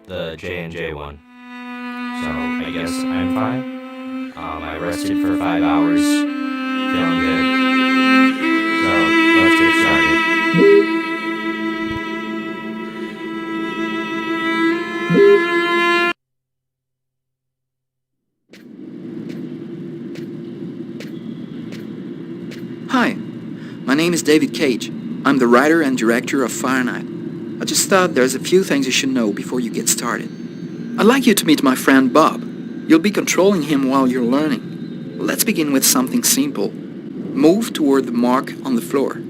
The J&J one. So I guess I'm fine. I rested for 5 hours, feeling good. So let's get started. Hi, my name is David Cage. I'm the writer and director of Fahrenheit. I just thought there's a few things you should know before you get started. I'd like you to meet my friend Bob. You'll be controlling him while you're learning. Let's begin with something simple. Move toward the mark on the floor.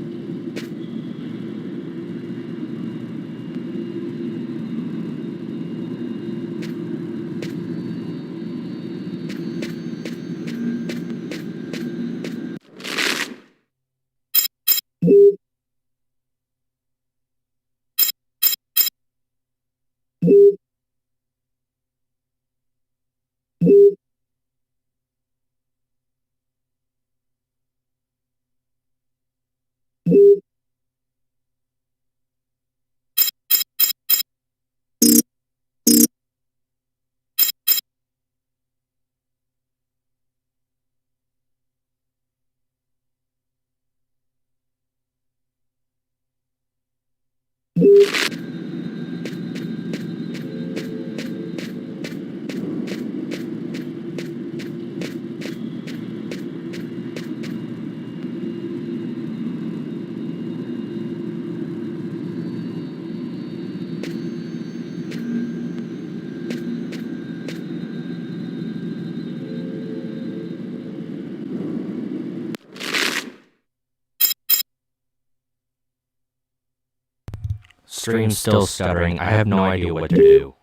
Stream's still stuttering. I have no idea what to do.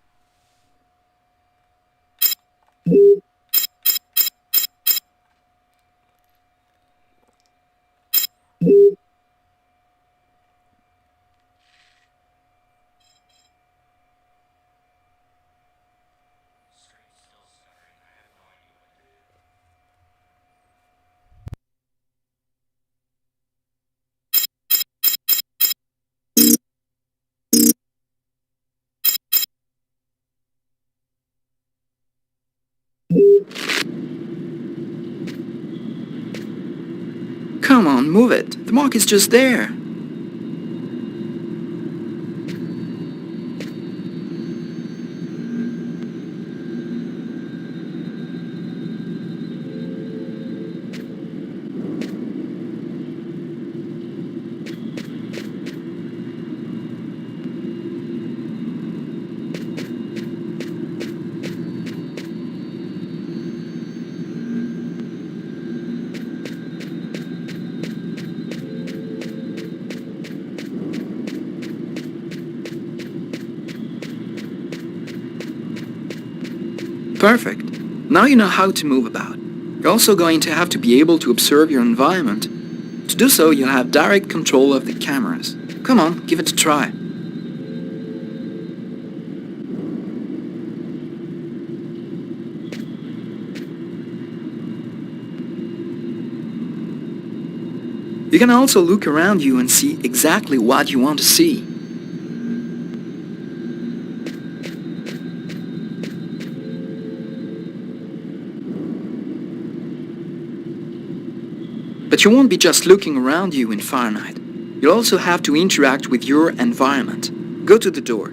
Come on, move it. The mark is just there. Perfect. Now you know how to move about. You're also going to have to be able to observe your environment. To do so, you'll have direct control of the cameras. Come on, give it a try. You can also look around you and see exactly what you want to see. But you won't be just looking around you in Fahrenheit. You'll also have to interact with your environment. Go to the door.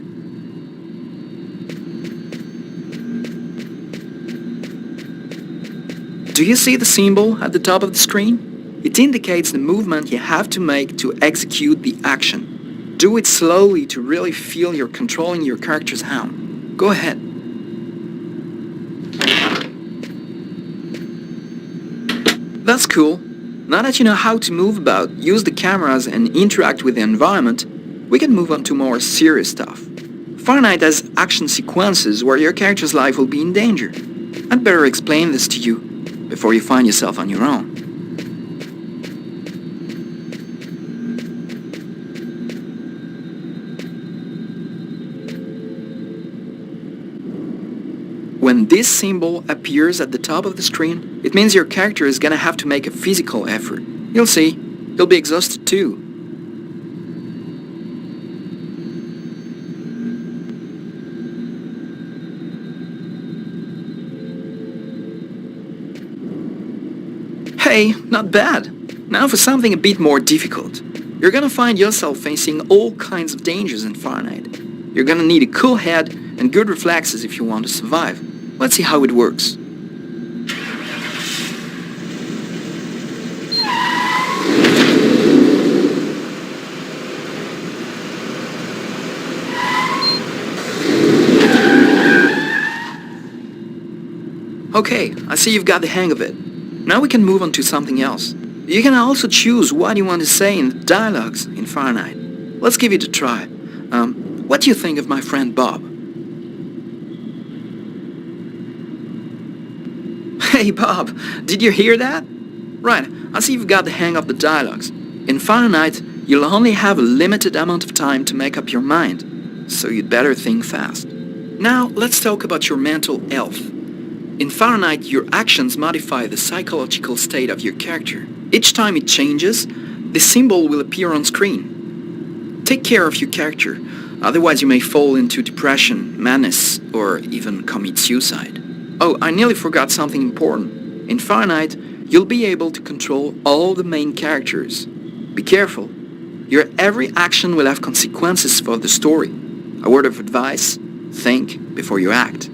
Do you see the symbol at the top of the screen? It indicates the movement you have to make to execute the action. Do it slowly to really feel you're controlling your character's hand. Go ahead. That's cool. Now that you know how to move about, use the cameras and interact with the environment, we can move on to more serious stuff. Fahrenheit has action sequences where your character's life will be in danger. I'd better explain this to you before you find yourself on your own. When this symbol appears at the top of the screen, it means your character is gonna have to make a physical effort. You'll see, you'll be exhausted too. Hey, not bad. Now for something a bit more difficult. You're gonna find yourself facing all kinds of dangers in Fahrenheit. You're gonna need a cool head and good reflexes if you want to survive. Let's see how it works. Okay, I see you've got the hang of it. Now we can move on to something else. You can also choose what you want to say in the dialogues in Fahrenheit. Let's give it a try. What do you think of my friend Bob? Hey Bob, did you hear that? Right, I see you've got the hang of the dialogues. In Fahrenheit, you'll only have a limited amount of time to make up your mind, so you'd better think fast. Now, let's talk about your mental health. In Fahrenheit, your actions modify the psychological state of your character. Each time it changes, the symbol will appear on screen. Take care of your character, otherwise you may fall into depression, madness, or even commit suicide. Oh, I nearly forgot something important. In Fahrenheit, you'll be able to control all the main characters. Be careful. Your every action will have consequences for the story. A word of advice, think before you act.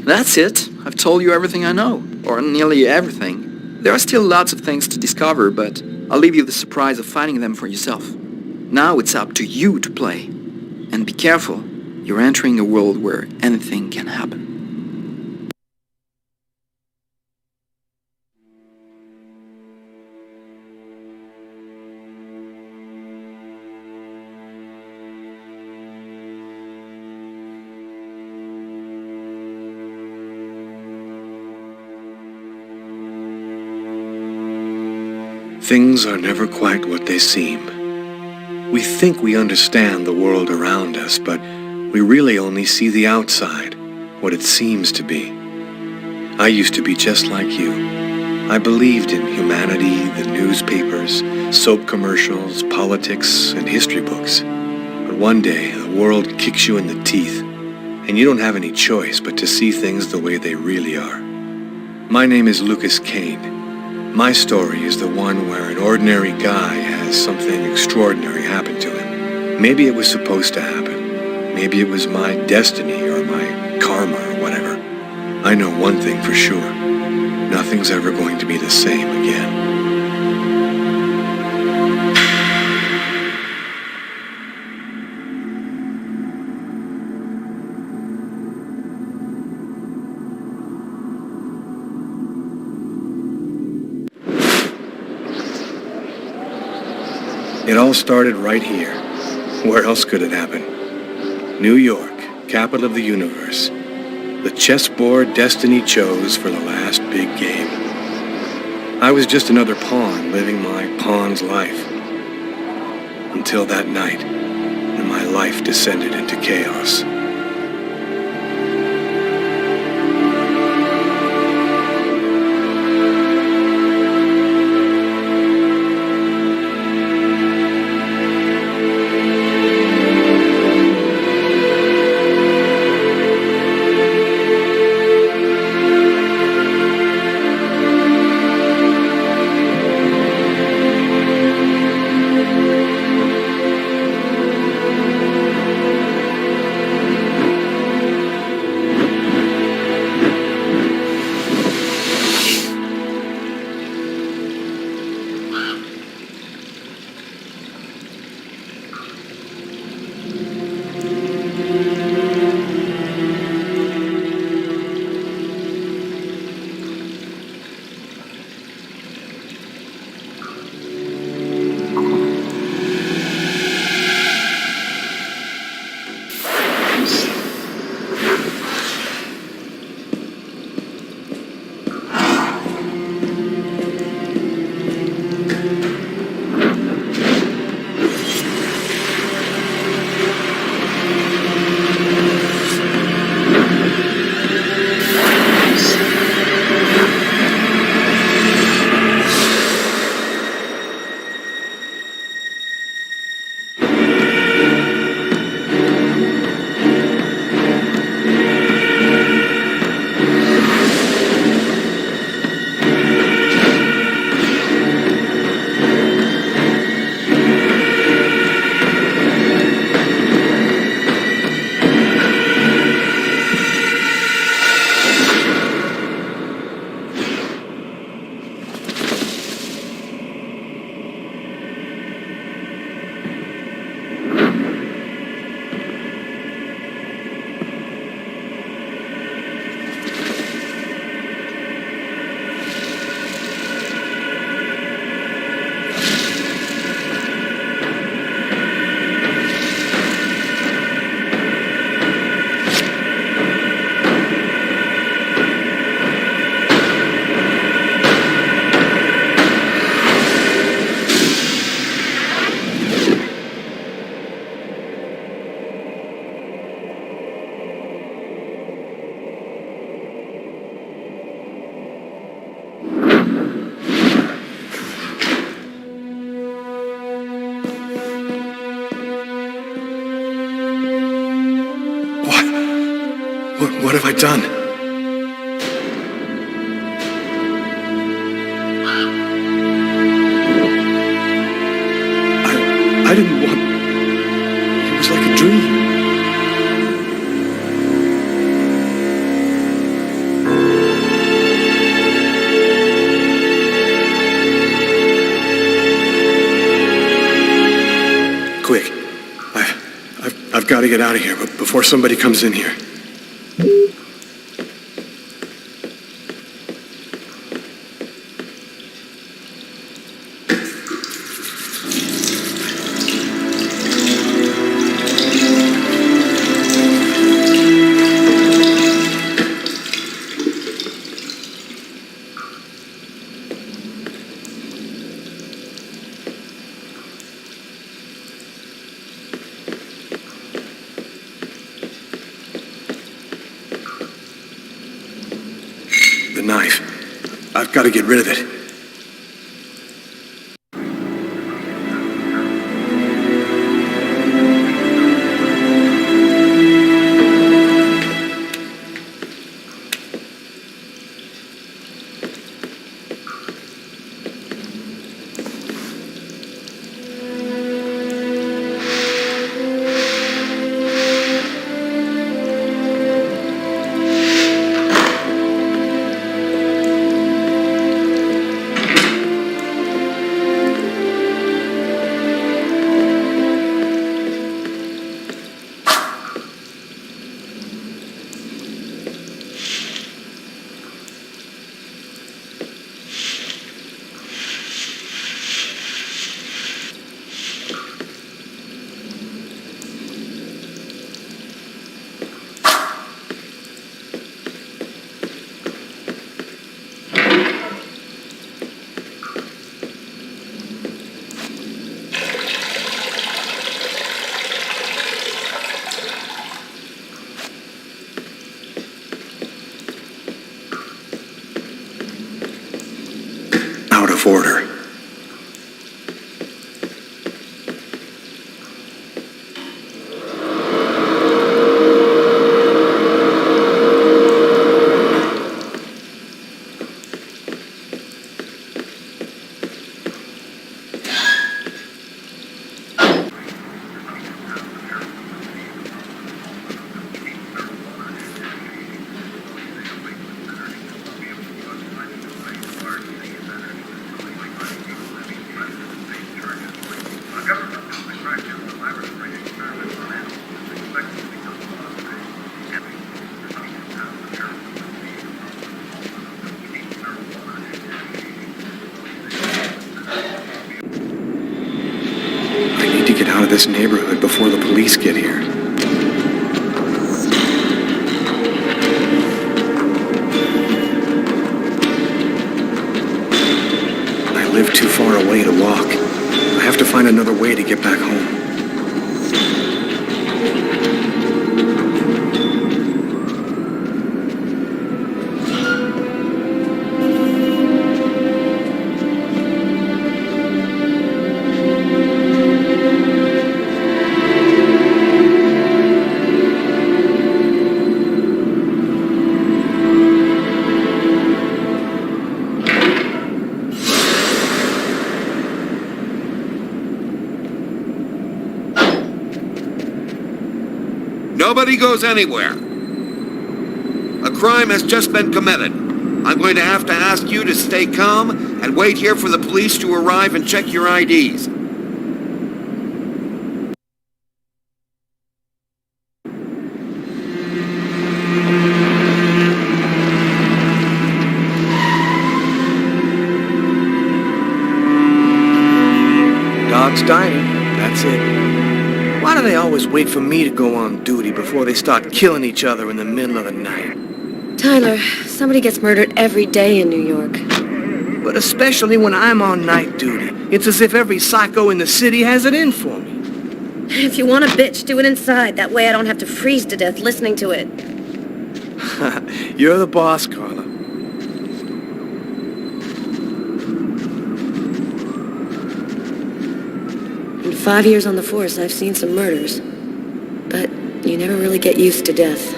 That's it. I've told you everything I know, or nearly everything. There are still lots of things to discover, but I'll leave you the surprise of finding them for yourself. Now it's up to you to play. And be careful, you're entering a world where anything can happen. Things are never quite what they seem. We think we understand the world around us, but we really only see the outside, what it seems to be. I used to be just like you. I believed in humanity, the newspapers, soap commercials, politics, and history books. But one day, the world kicks you in the teeth, and you don't have any choice but to see things the way they really are. My name is Lucas Kane. My story is the one where an ordinary guy has something extraordinary happen to him. Maybe it was supposed to happen. Maybe it was my destiny or my karma or whatever. I know one thing for sure. Nothing's ever going to be the same again. It all started right here. Where else could it happen? New York, capital of the universe. The chessboard destiny chose for the last big game. I was just another pawn living my pawn's life. Until that night, when my life descended into chaos. What have I done? I didn't want... It was like a dream. Quick. I've got to get out of here before somebody comes in here. knife. I've got to get rid of it. Out of order. I need to get out of this neighborhood before the police get here. I live too far away to walk. I have to find another way to get back home. Nobody goes anywhere. A crime has just been committed. I'm going to have to ask you to stay calm and wait here for the police to arrive and check your IDs. Dog's dining. That's it. Why do they always wait for me to go on duty before they start killing each other in the middle of the night? Tyler, somebody gets murdered every day in New York. But especially when I'm on night duty. It's as if every psycho in the city has it in for me. If you want a bitch, do it inside. That way I don't have to freeze to death listening to it. You're the boss, Carla. In 5 years on the force, I've seen some murders. But you never really get used to death.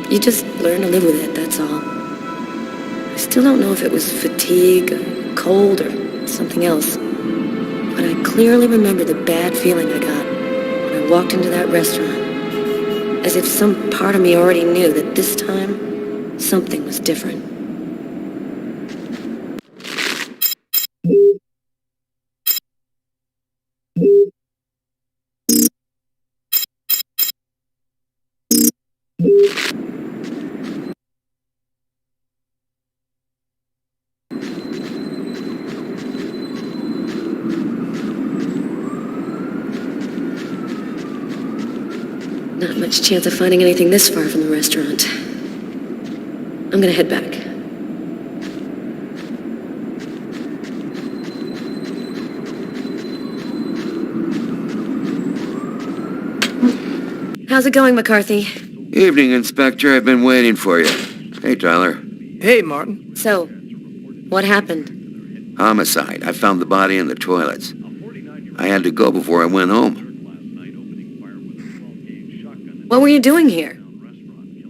You just learn to live with it, that's all. I still don't know if it was fatigue, or cold, or something else. But I clearly remember the bad feeling I got when I walked into that restaurant. As if some part of me already knew that this time, something was different. Not much chance of finding anything this far from the restaurant. I'm gonna head back. How's it going, McCarthy? Evening, Inspector. I've been waiting for you. Hey, Tyler. Hey, Martin. So, what happened? Homicide. I found the body in the toilets. I had to go before I went home. What were you doing here?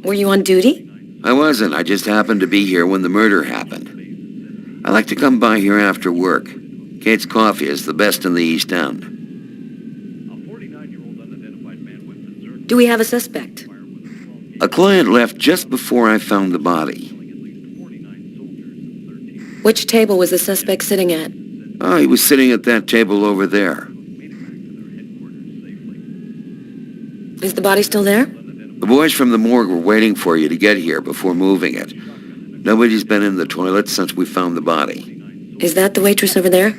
Were you on duty? I wasn't. I just happened to be here when the murder happened. I like to come by here after work. Kate's Coffee is the best in the East End. Do we have a suspect? A client left just before I found the body. Which table was the suspect sitting at? Oh, he was sitting at that table over there. Is the body still there? The boys from the morgue were waiting for you to get here before moving it. Nobody's been in the toilet since we found the body. Is that the waitress over there?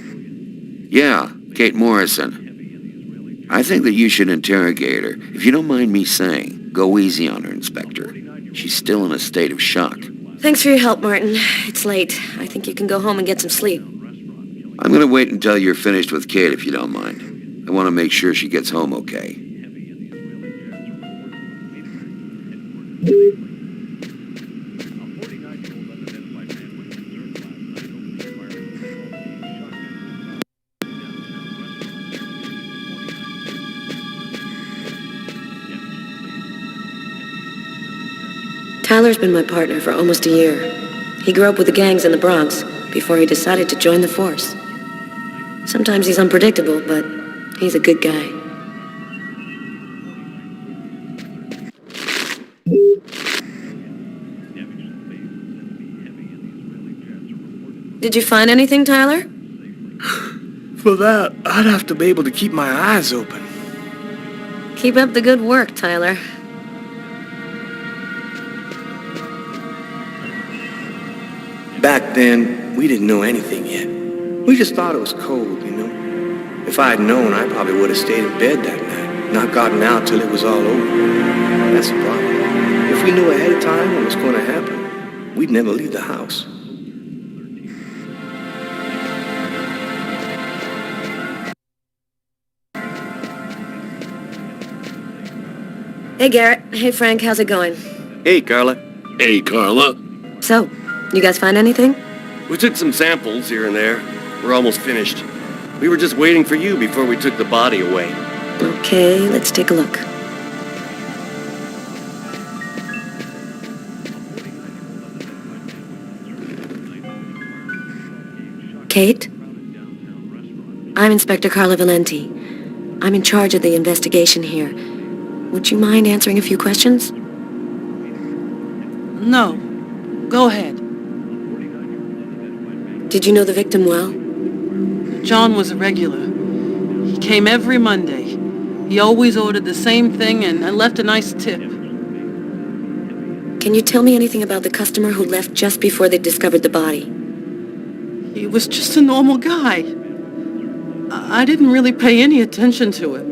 Yeah, Kate Morrison. I think that you should interrogate her. If you don't mind me saying, go easy on her, Inspector. She's still in a state of shock. Thanks for your help, Martin. It's late. I think you can go home and get some sleep. I'm gonna wait until you're finished with Kate, if you don't mind. I want to make sure she gets home okay. Tyler's been my partner for almost a year. He grew up with the gangs in the Bronx before he decided to join the force. Sometimes he's unpredictable, but he's a good guy. Did you find anything, Tyler? For that, I'd have to be able to keep my eyes open. Keep up the good work, Tyler. Back then, we didn't know anything yet. We just thought it was cold, you know? If I had known, I probably would have stayed in bed that night, not gotten out till it was all over. That's the problem. If we knew ahead of time what was going to happen, we'd never leave the house. Hey, Garrett. Hey, Frank. How's it going? Hey, Carla. Hey, Carla. So, you guys find anything? We took some samples here and there. We're almost finished. We were just waiting for you before we took the body away. Okay, let's take a look. Kate? I'm Inspector Carla Valenti. I'm in charge of the investigation here. Would you mind answering a few questions? No. Go ahead. Did you know the victim well? John was a regular. He came every Monday. He always ordered the same thing and left a nice tip. Can you tell me anything about the customer who left just before they discovered the body? He was just a normal guy. I didn't really pay any attention to it.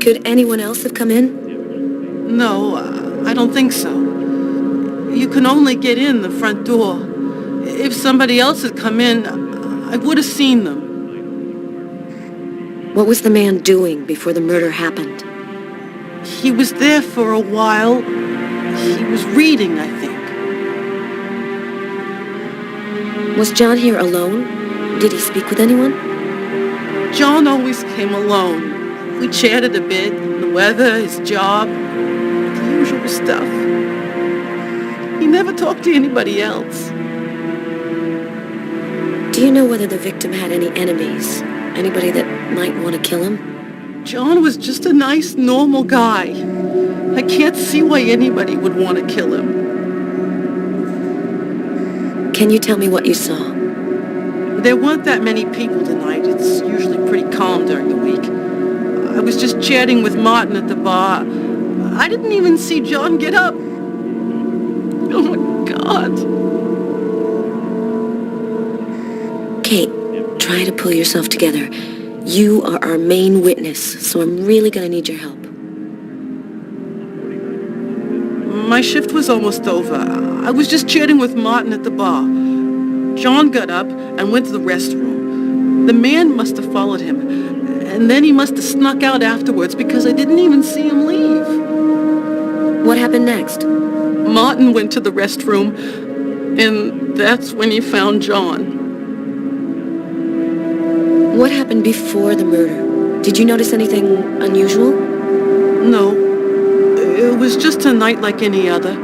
Could anyone else have come in? No, I don't think so. You can only get in the front door. If somebody else had come in, I would have seen them. What was the man doing before the murder happened? He was there for a while. He was reading, I think. Was John here alone? Did he speak with anyone? John always came alone. We chatted a bit, the weather, his job, the usual stuff. He never talked to anybody else. Do you know whether the victim had any enemies? Anybody that might want to kill him? John was just a nice, normal guy. I can't see why anybody would want to kill him. Can you tell me what you saw? There weren't that many people tonight. It's usually pretty calm during the week. I was just chatting with Martin at the bar. I didn't even see John get up. Oh my God. Kate, try to pull yourself together. You are our main witness, so I'm really gonna need your help. My shift was almost over. I was just chatting with Martin at the bar. John got up and went to the restroom. The man must have followed him, and then he must have snuck out afterwards because I didn't even see him leave. What happened next? Martin went to the restroom, and that's when he found John. What happened before the murder? Did you notice anything unusual? No, it was just a night like any other.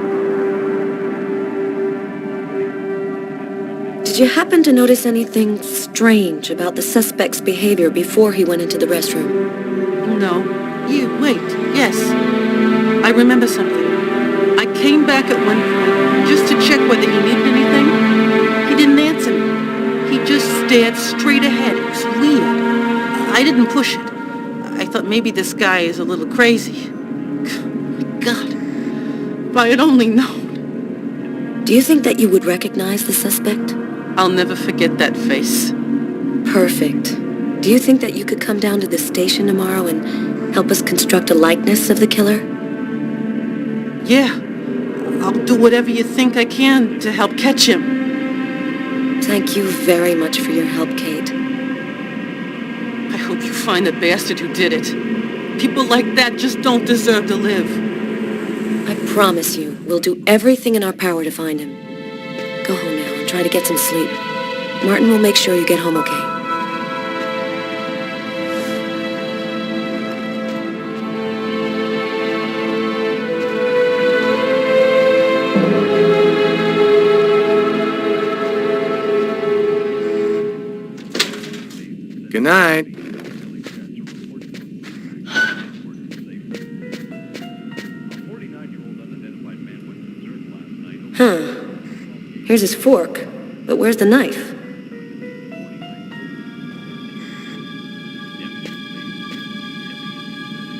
Did you happen to notice anything strange about the suspect's behavior before he went into the restroom? No. Wait, yes. I remember something. I came back at one point just to check whether he needed anything. He didn't answer me. He just stared straight ahead. It was weird. I didn't push it. I thought maybe this guy is a little crazy. My God. If I had only known. Do you think that you would recognize the suspect? I'll never forget that face. Perfect. Do you think that you could come down to the station tomorrow and help us construct a likeness of the killer? Yeah. I'll do whatever you think I can to help catch him. Thank you very much for your help, Kate. I hope you find the bastard who did it. People like that just don't deserve to live. I promise you, we'll do everything in our power to find him. Go home now and try to get some sleep. Martin will make sure you get home okay. Good night. Huh. Here's his fork, but where's the knife?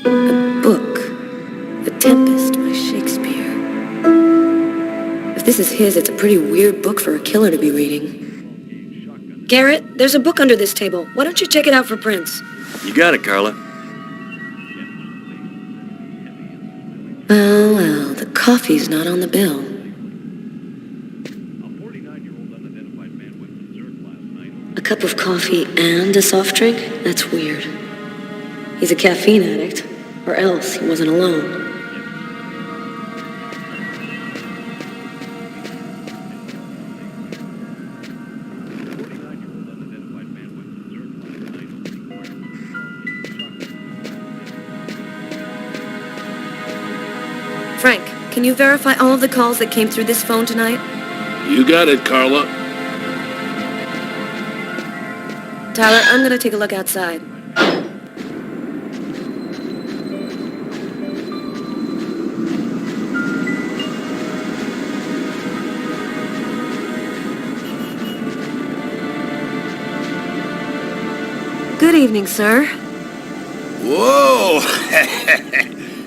A book. The Tempest by Shakespeare. If this is his, it's a pretty weird book for a killer to be reading. Garrett, there's a book under this table. Why don't you check it out for prints? You got it, Carla. Well, the coffee's not on the bill. A cup of coffee and a soft drink? That's weird. He's a caffeine addict, or else he wasn't alone. Frank, can you verify all of the calls that came through this phone tonight? You got it, Carla. Tyler, I'm gonna take a look outside. Good evening, sir. Whoa!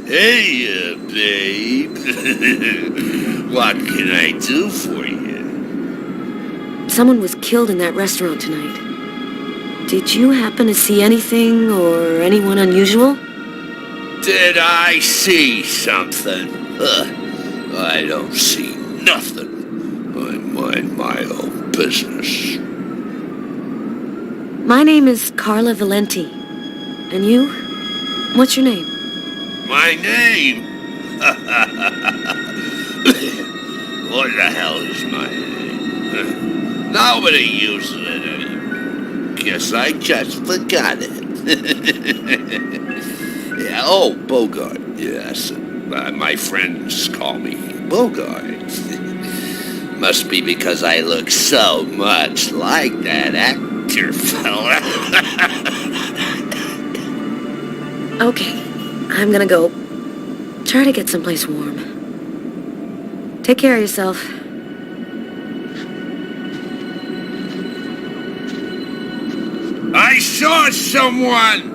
Hey, babe. What can I do for you? Someone was killed in that restaurant tonight. Did you happen to see anything or anyone unusual? Did I see something? I don't see nothing. I mind my own business. My name is Carla Valenti. And you? What's your name? My name? What the hell is my name? Nobody uses it anymore. Guess I just forgot it. Yeah, oh, Bogart. Yes, my friends call me Bogart. Must be because I look so much like that actor fella. Okay, I'm gonna go. Try to get someplace warm. Take care of yourself. I saw someone!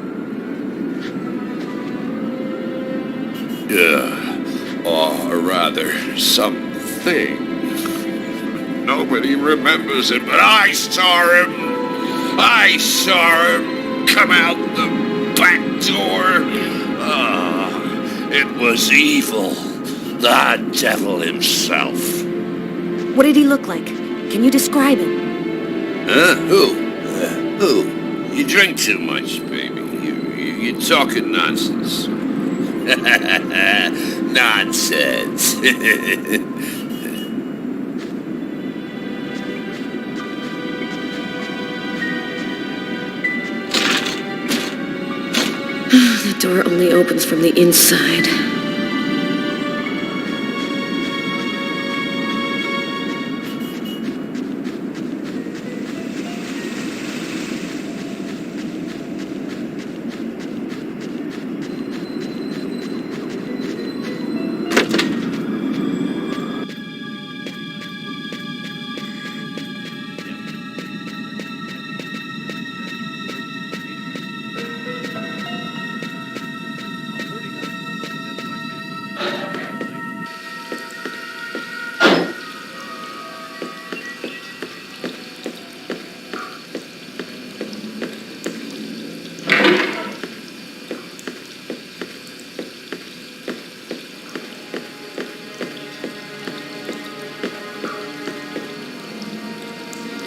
Or rather, something. Nobody remembers it, but I saw him! I saw him come out the back door! It was evil. The devil himself. What did he look like? Can you describe him? Who? You drink too much, baby. You're talking nonsense. Nonsense. The door only opens from the inside.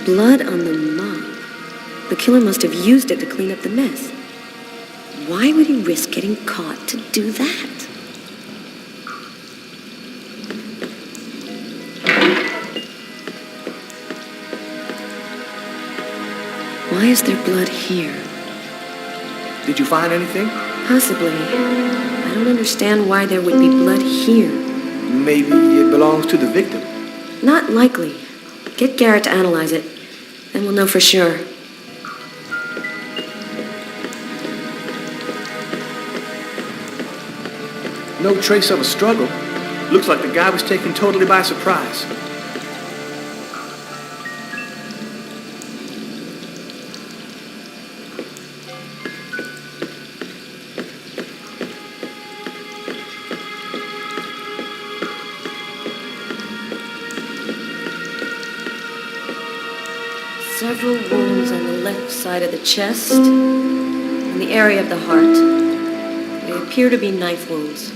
Blood on the mop. The killer must have used it to clean up the mess. Why would he risk getting caught to do that? Why is there blood here? Did you find anything? Possibly. I don't understand why there would be blood here. Maybe it belongs to the victim. Not likely. Get Garrett to analyze it. Then we'll know for sure. No trace of a struggle. Looks like the guy was taken totally by surprise. Several wounds on the left side of the chest and the area of the heart. They appear to be knife wounds.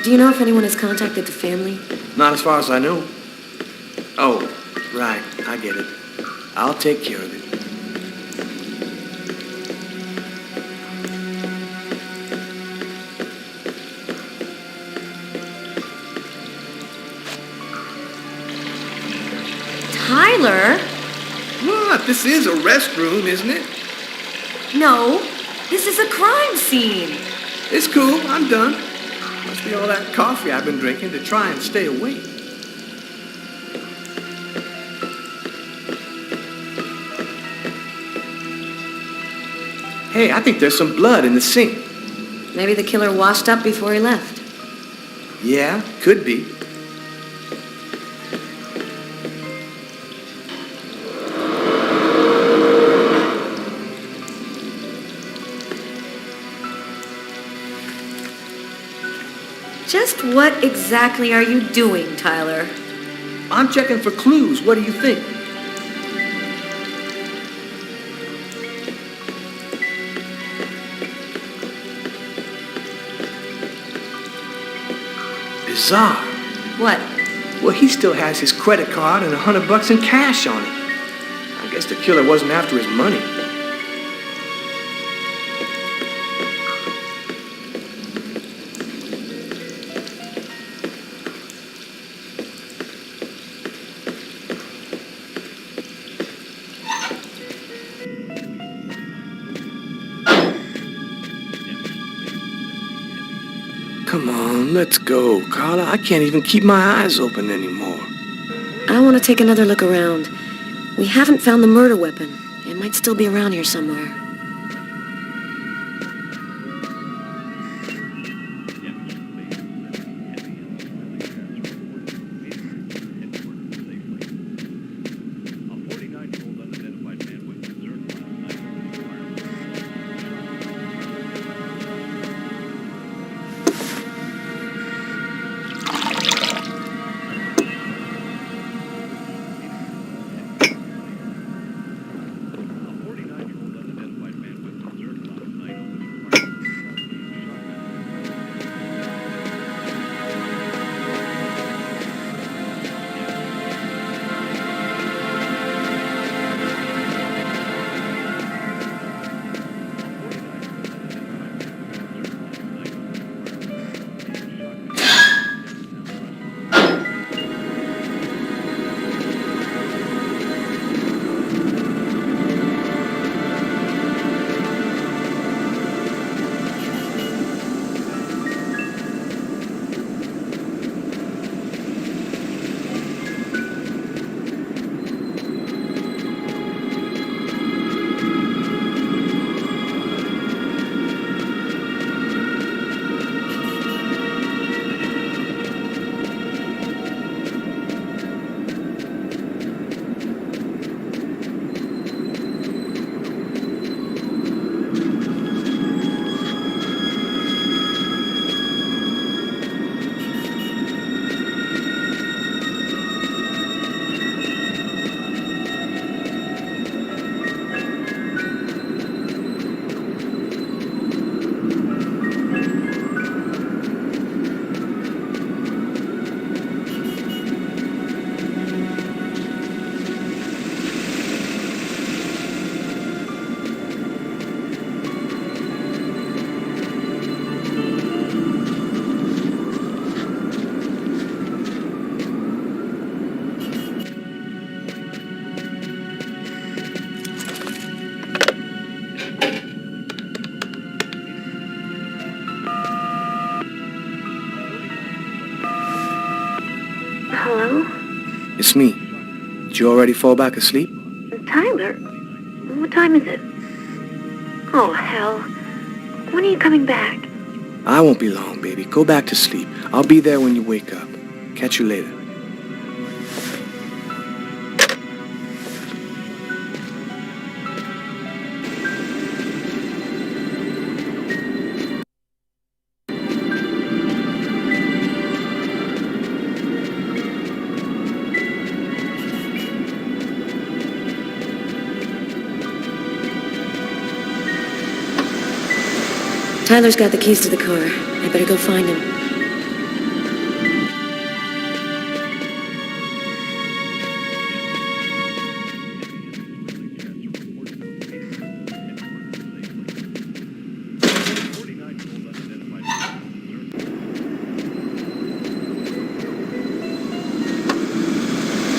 Do you know if anyone has contacted the family? Not as far as I know. Oh, right. I get it. I'll take care of it. Tyler? What? This is a restroom, isn't it? No, this is a crime scene. It's cool. I'm done. Must be all that coffee I've been drinking to try and stay awake. Hey, I think there's some blood in the sink. Maybe the killer washed up before he left. Yeah, could be. Just what exactly are you doing, Tyler? I'm checking for clues. What do you think? Bizarre. What? Well, he still has his credit card and $100 in cash on it. I guess the killer wasn't after his money. Come on, let's go, Carla. I can't even keep my eyes open anymore. I want to take another look around. We haven't found the murder weapon. It might still be around here somewhere. Hello? It's me. Did you already fall back asleep? Tyler? What time is it? Oh, hell. When are you coming back? I won't be long, baby. Go back to sleep. I'll be there when you wake up. Catch you later. Tyler's got the keys to the car. I better go find him.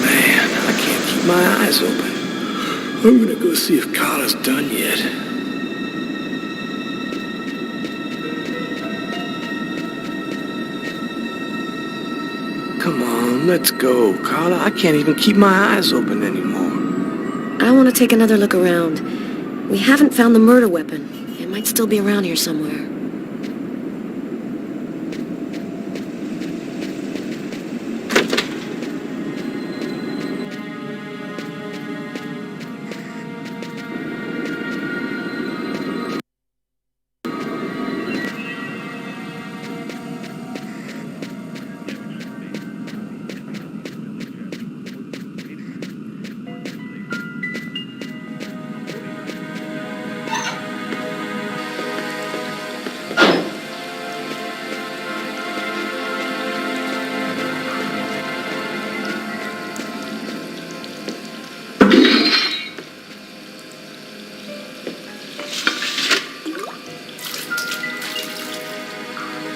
Man, I can't keep my eyes open. I'm gonna go see if Carla's done yet. Come on, let's go. Carla, I can't even keep my eyes open anymore. I want to take another look around. We haven't found the murder weapon. It might still be around here somewhere.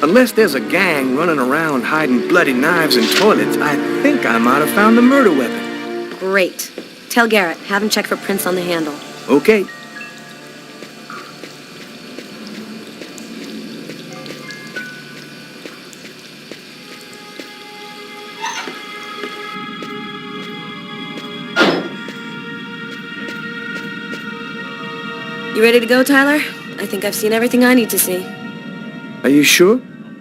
Unless there's a gang running around hiding bloody knives in toilets, I think I might have found the murder weapon. Great. Tell Garrett, have him check for prints on the handle. Okay. You ready to go, Tyler? I think I've seen everything I need to see. Are you sure?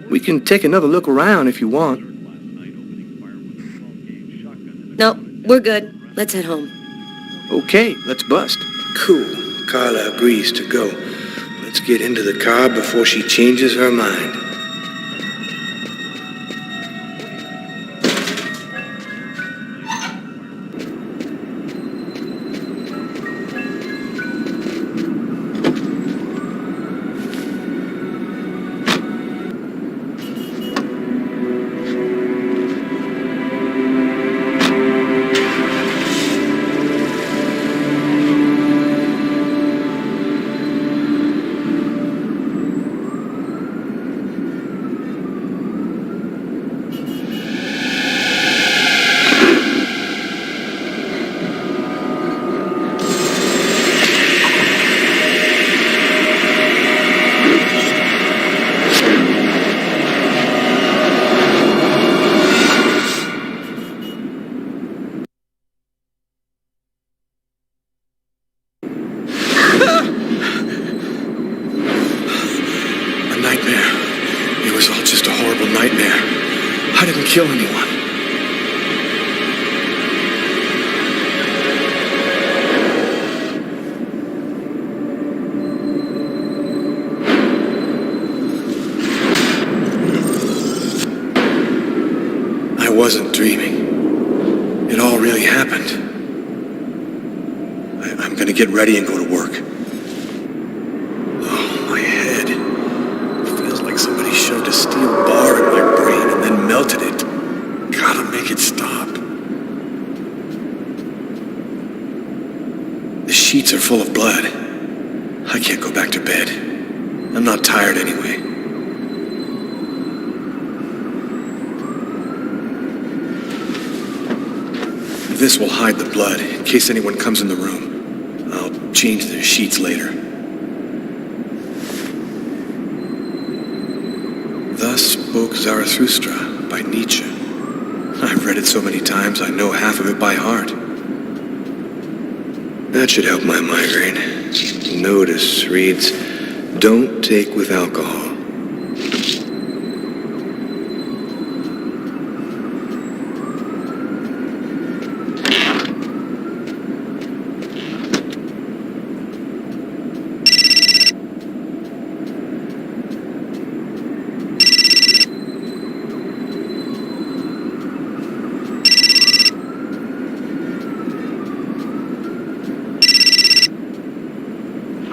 We can take another look around if you want. Nope, we're good. Let's head home. Okay, let's bust. Cool. Carla agrees to go. Let's get into the car before she changes her mind. Kill anyone. I wasn't dreaming. It all really happened. I'm gonna get ready and go to work. Oh, my head. Feels like somebody shoved a steel bar in my brain and then melted it. Gotta make it stop. The sheets are full of blood. I can't go back to bed. I'm not tired anyway. This will hide the blood in case anyone comes in the room. I'll change the sheets later. Thus spoke Zarathustra by Nietzsche. I I've read it so many times I know half of it by heart. That should help my migraine. The notice reads, "Don't take with alcohol."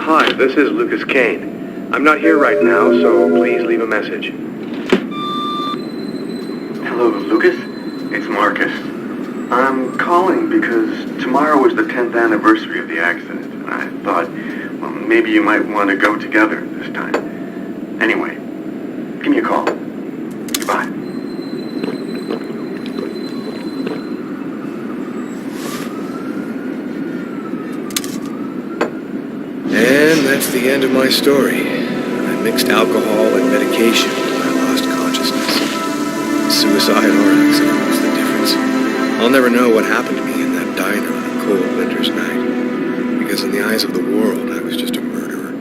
Hi, this is Lucas Kane. I'm not here right now, so please leave a message. Hello, Lucas. It's Marcus. I'm calling because tomorrow is the 10th anniversary of the accident, and I thought, well, maybe you might want to go together this time. Anyway, give me a call. Bye. And that's the end of my story. I mixed alcohol and medication when I lost consciousness. Suicide or accident, what's the difference? I'll never know what happened to me in that diner on a cold winter's night. Because in the eyes of the world, I was just a murderer.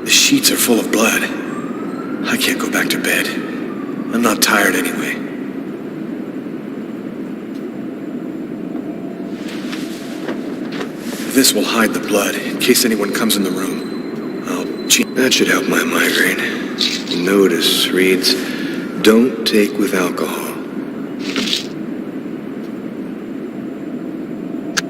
The sheets are full of blood. I can't go back to bed. I'm not tired anyway. This will hide the blood in case anyone comes in the room. That should help my migraine. The notice reads, "Don't take with alcohol."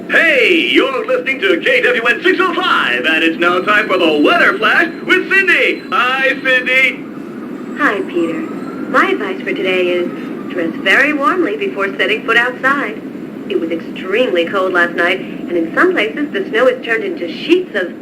Hey, you're listening to KWN 605, and it's now time for the Weather Flash with Cindy. Hi, Cindy. Hi, Peter. My advice for today is dress very warmly before setting foot outside. It was extremely cold last night, and in some places the snow has turned into sheets of...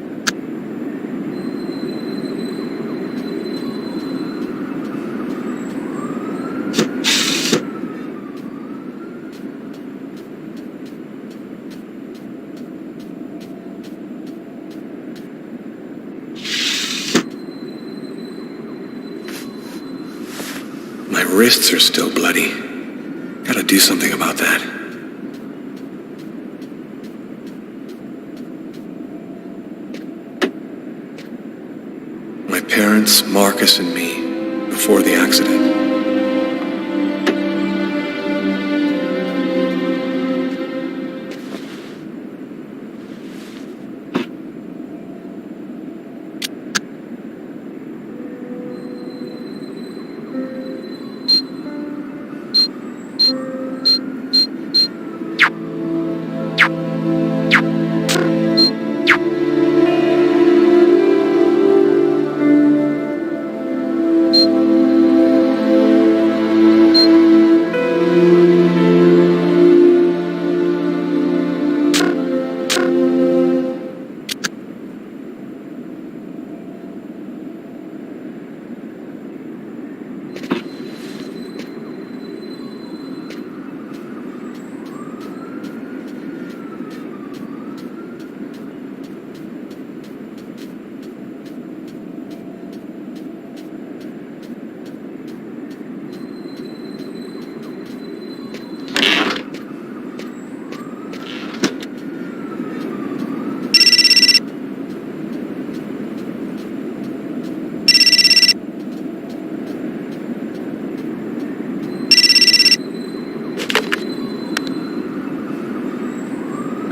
My wrists are still bloody. Gotta do something about that. My parents, Marcus, and me, before the accident.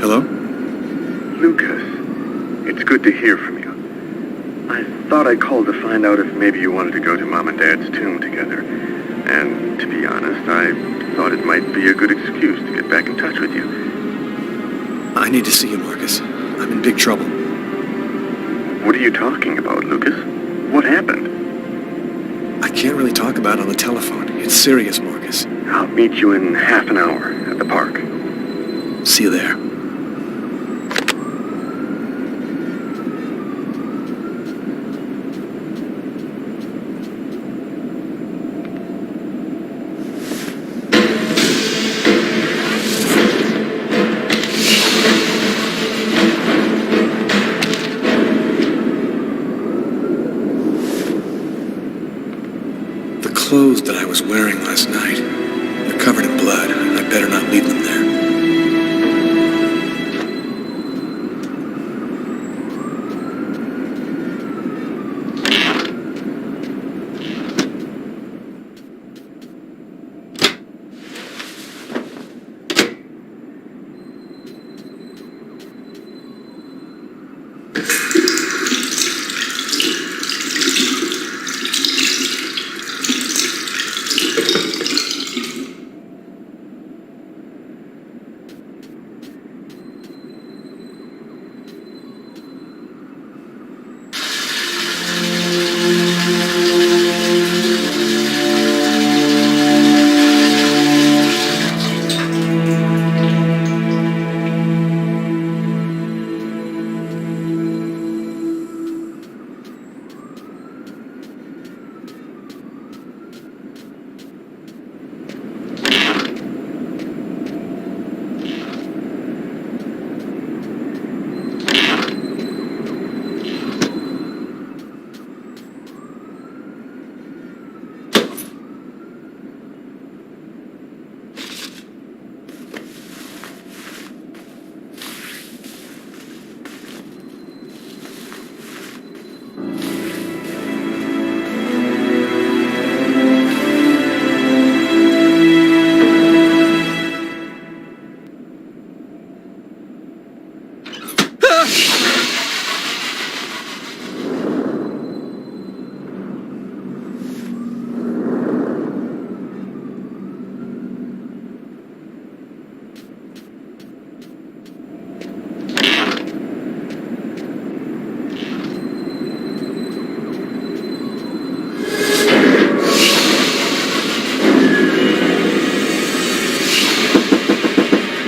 Hello? Lucas, it's good to hear from you. I thought I'd call to find out if maybe you wanted to go to Mom and Dad's tomb together. And to be honest, I thought it might be a good excuse to get back in touch with you. I need to see you, Marcus. I'm in big trouble. What are you talking about, Lucas? What happened? I can't really talk about it on the telephone. It's serious, Marcus. I'll meet you in half an hour at the park. See you there. clothes that I was wearing last night. They're covered in blood. I'd better not leave them there.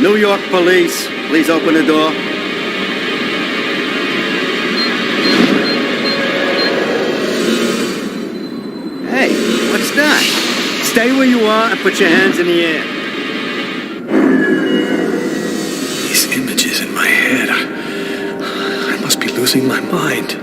New York police, please open the door. Hey, what's that? Stay where you are and put your hands in the air. These images in my head. I must be losing my mind.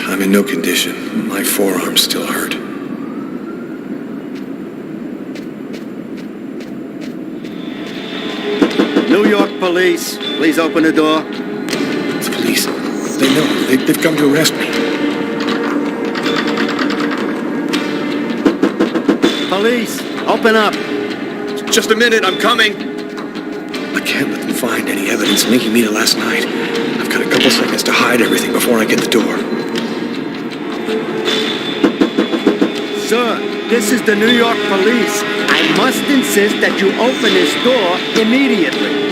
I'm in no condition. My forearms still hurt. New York police, please open the door. The police. They know. They've come to arrest me. Police, open up. Just a minute, I'm coming. I can't let them find any evidence linking me to last night. I've got a couple seconds to hide everything before I get the door. Sir, this is the New York police. I must insist that you open this door immediately.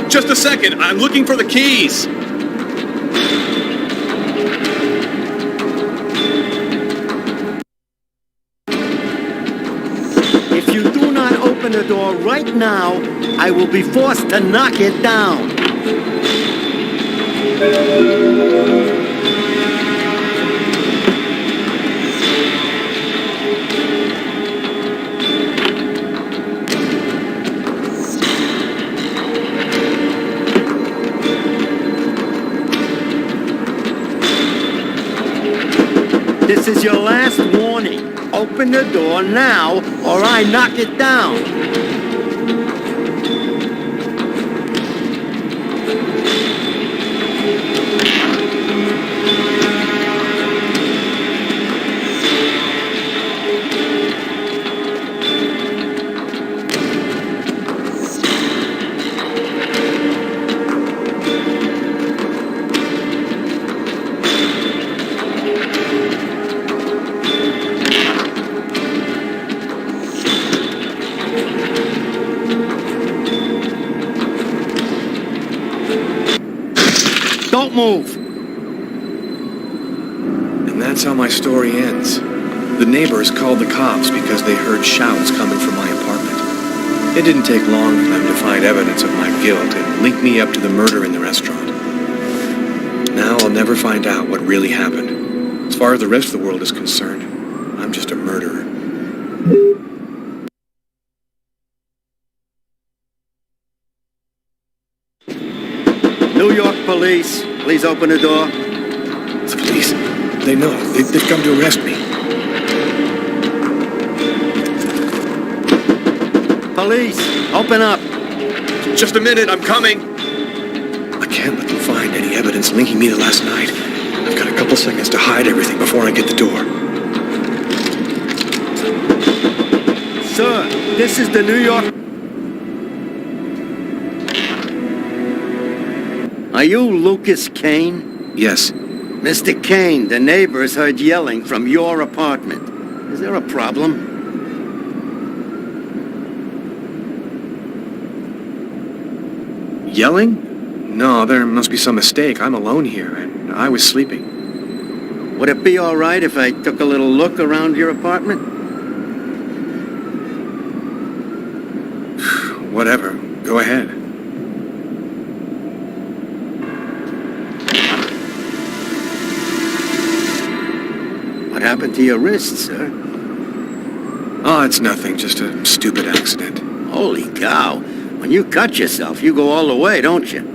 Just a second, I'm looking for the keys. If you do not open the door right now, I will be forced to knock it down. This is your last warning. Open the door now, or I knock it down. Don't move. And that's how my story ends. The neighbors called the cops because they heard shouts coming from my apartment. It didn't take long for them to find evidence of my guilt and link me up to the murder in the restaurant. Now I'll never find out what really happened. As far as the rest of the world is concerned, I'm just a murderer. New York police, please open the door. The police, they know. They've come to arrest me. Police, open up. Just a minute, I'm coming. I can't let them find any evidence linking me to last night. I've got a couple seconds to hide everything before I get the door. Sir, this is the New York... Are you Lucas Kane? Yes. Mr. Kane, the neighbors heard yelling from your apartment. Is there a problem? Yelling? No, there must be some mistake. I'm alone here, and I was sleeping. Would it be all right if I took a little look around your apartment? Whatever. Go ahead. What happened to your wrist, sir? Oh, it's nothing. Just a stupid accident. Holy cow. When you cut yourself, you go all the way, don't you?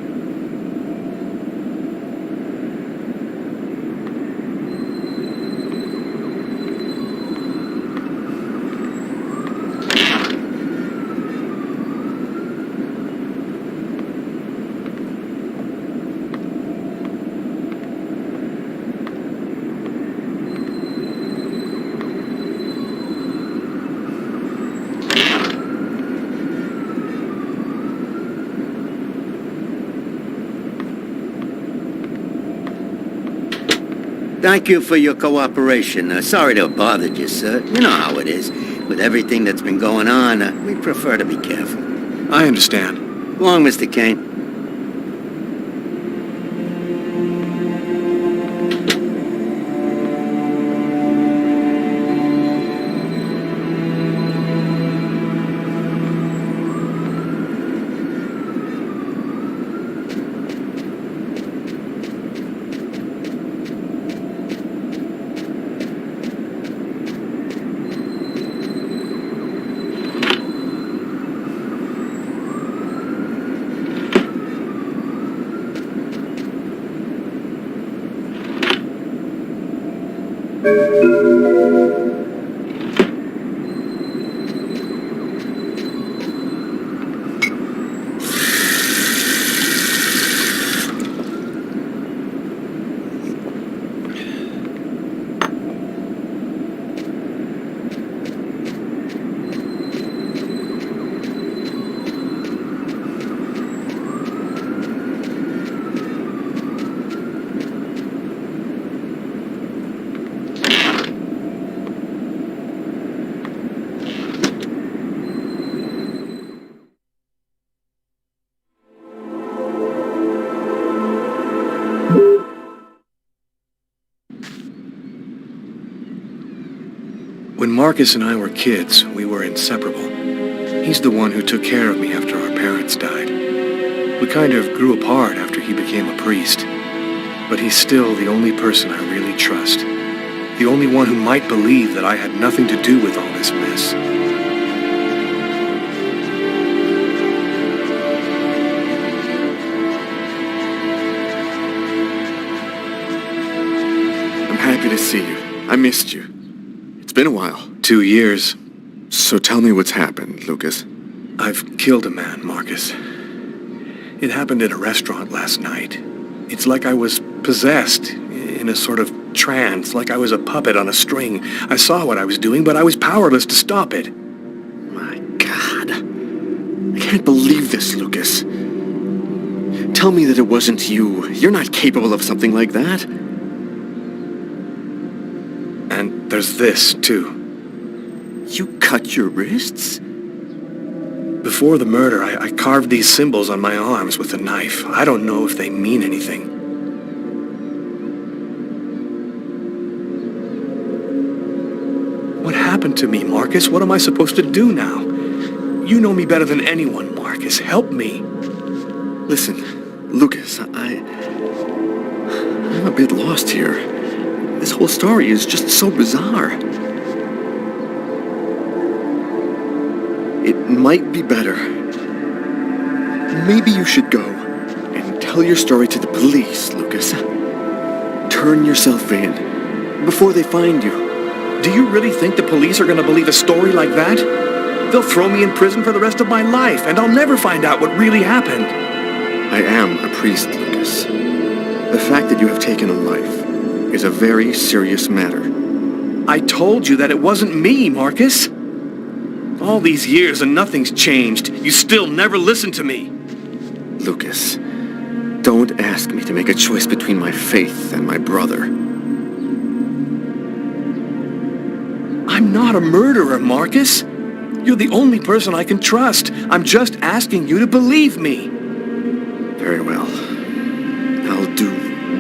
Thank you for your cooperation. Sorry to have bothered you, sir. You know how it is. With everything that's been going on, we prefer to be careful. I understand. Go on, Mr. Kane. When Marcus and I were kids, we were inseparable. He's the one who took care of me after our parents died. We kind of grew apart after he became a priest. But he's still the only person I really trust. The only one who might believe that I had nothing to do with all this mess. I'm happy to see you. I missed you. It's been a while. 2 years. So tell me what's happened, Lucas. I've killed a man, Marcus. It happened in a restaurant last night. It's like I was possessed, in a sort of trance, like I was a puppet on a string. I saw what I was doing, but I was powerless to stop it. My God. I can't believe this, Lucas. Tell me that it wasn't you. You're not capable of something like that. And there's this, too. You cut your wrists? Before the murder, I carved these symbols on my arms with a knife. I don't know if they mean anything. What happened to me, Marcus? What am I supposed to do now? You know me better than anyone, Marcus. Help me. Listen, Lucas, I'm a bit lost here. This whole story is just so bizarre. It might be better. Maybe you should go and tell your story to the police, Lucas. Turn yourself in before they find you. Do you really think the police are going to believe a story like that? They'll throw me in prison for the rest of my life, and I'll never find out what really happened. I am a priest, Lucas. The fact that you have taken a life is a very serious matter. I told you that it wasn't me, Marcus. All these years and nothing's changed. You still never listen to me. Lucas, don't ask me to make a choice between my faith and my brother. I'm not a murderer, Marcus. You're the only person I can trust. I'm just asking you to believe me. Very well. I'll do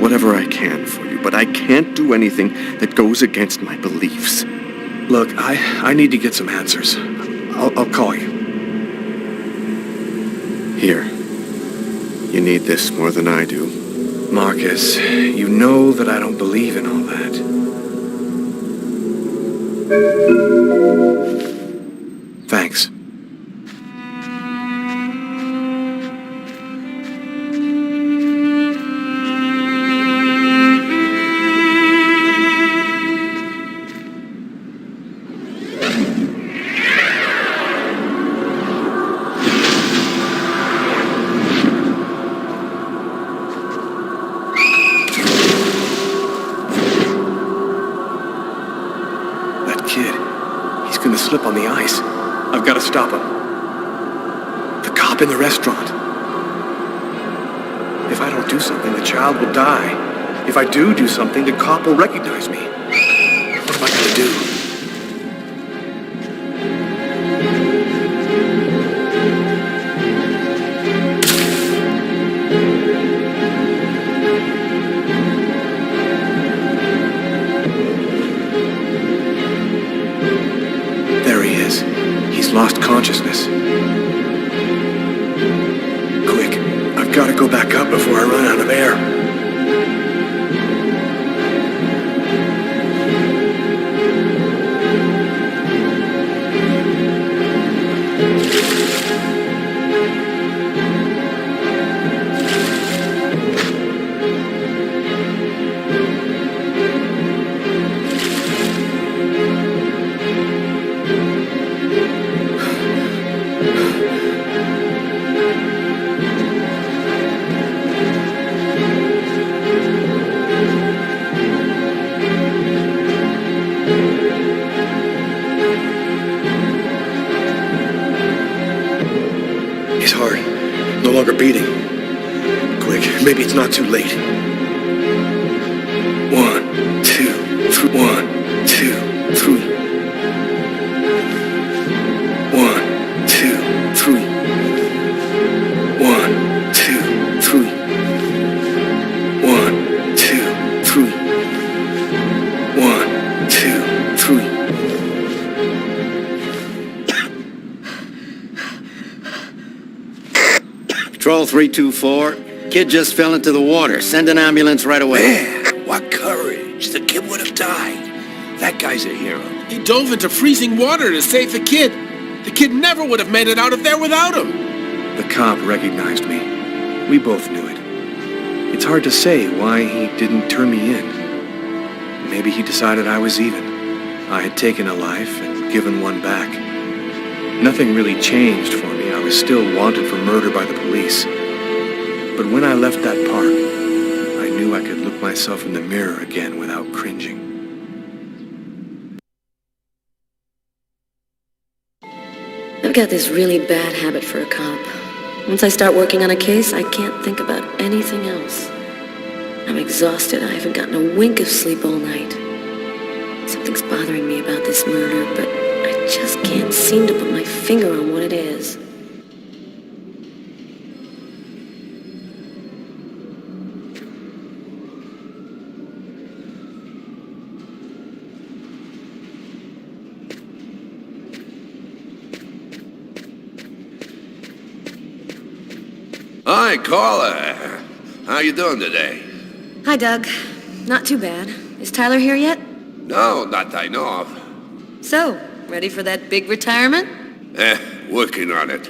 whatever I can for you, but I can't do anything that goes against my beliefs. Look, I need to get some answers. I'll call you. Here. You need this more than I do. Marcus, you know that I don't believe in all that. Thanks. Slip on the ice. I've got to stop him. The cop in the restaurant. If I don't do something, the child will die. If I do something, the cop will recognize me. What am I going to do? Lost consciousness. Quick, I've got to go back up before I run out of air. No longer beating. Quick, maybe it's not too late. 1, 2, 3. 1, 2, 3. 1, 2, 3. 1, 2, 3. 1, 2, 3. 1, 2, 3. Patrol 324. Kid just fell into the water. Send an ambulance right away. Man, what courage. The kid would have died. That guy's a hero. He dove into freezing water to save the kid. The kid never would have made it out of there without him. The cop recognized me. We both knew it. It's hard to say why he didn't turn me in. Maybe he decided I was even. I had taken a life and given one back. Nothing really changed for me. I was still wanted for murder by the police. But when I left that park, I knew I could look myself in the mirror again without cringing. I've got this really bad habit for a cop. Once I start working on a case, I can't think about anything else. I'm exhausted. I haven't gotten a wink of sleep all night. Something's bothering me about this murder, but I just can't seem to put my finger on what it is. Hi, Carla. How you doing today? Hi, Doug. Not too bad. Is Tyler here yet? No, not that I know of. So, ready for that big retirement? Working on it.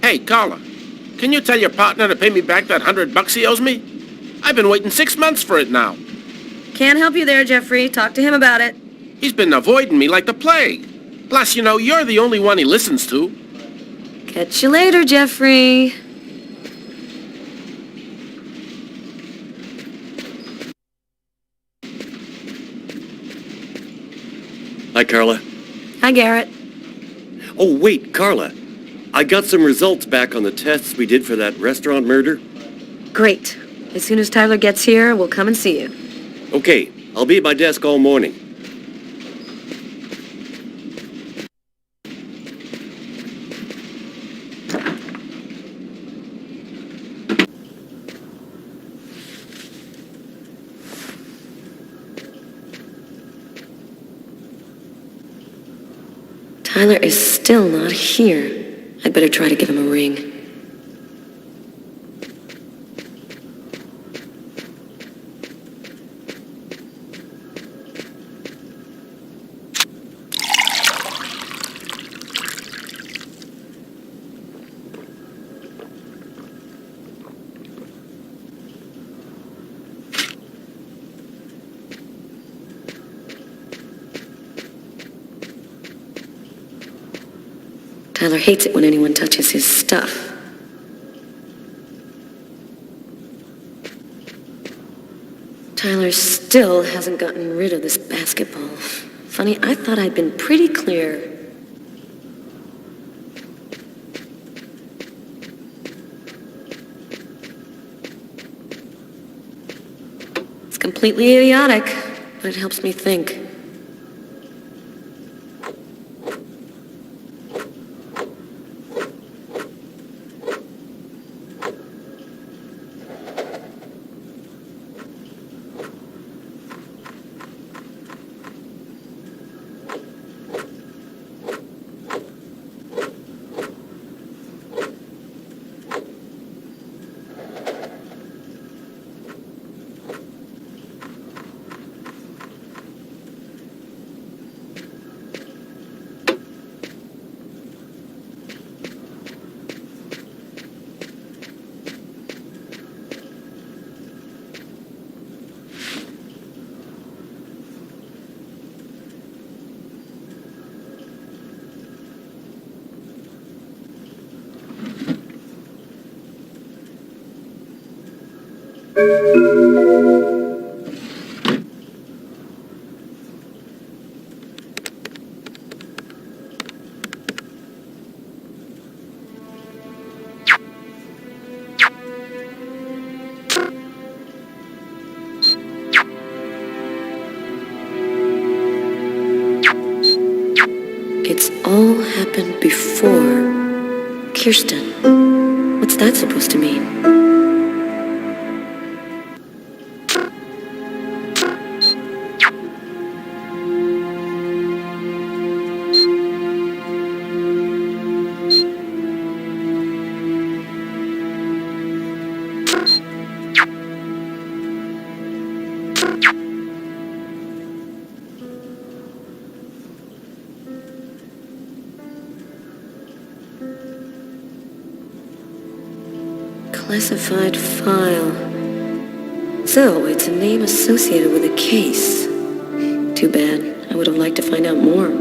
Hey, Carla, can you tell your partner to pay me back that $100 he owes me? I've been waiting 6 months for it now. Can't help you there, Jeffrey. Talk to him about it. He's been avoiding me like the plague. Plus, you know, you're the only one he listens to. Catch you later, Jeffrey. Hi, Carla. Hi, Garrett. Oh, wait, Carla. I got some results back on the tests we did for that restaurant murder. Great. As soon as Tyler gets here, we'll come and see you. Okay, I'll be at my desk all morning. Tyler is still not here. I'd better try to give him a ring. Tyler hates it when anyone touches his stuff. Tyler still hasn't gotten rid of this basketball. Funny, I thought I'd been pretty clear. It's completely idiotic, but it helps me think. It's all happened before. Kirsten, what's that supposed to mean? Classified file. So, it's a name associated with a case. Too bad. I would have liked to find out more.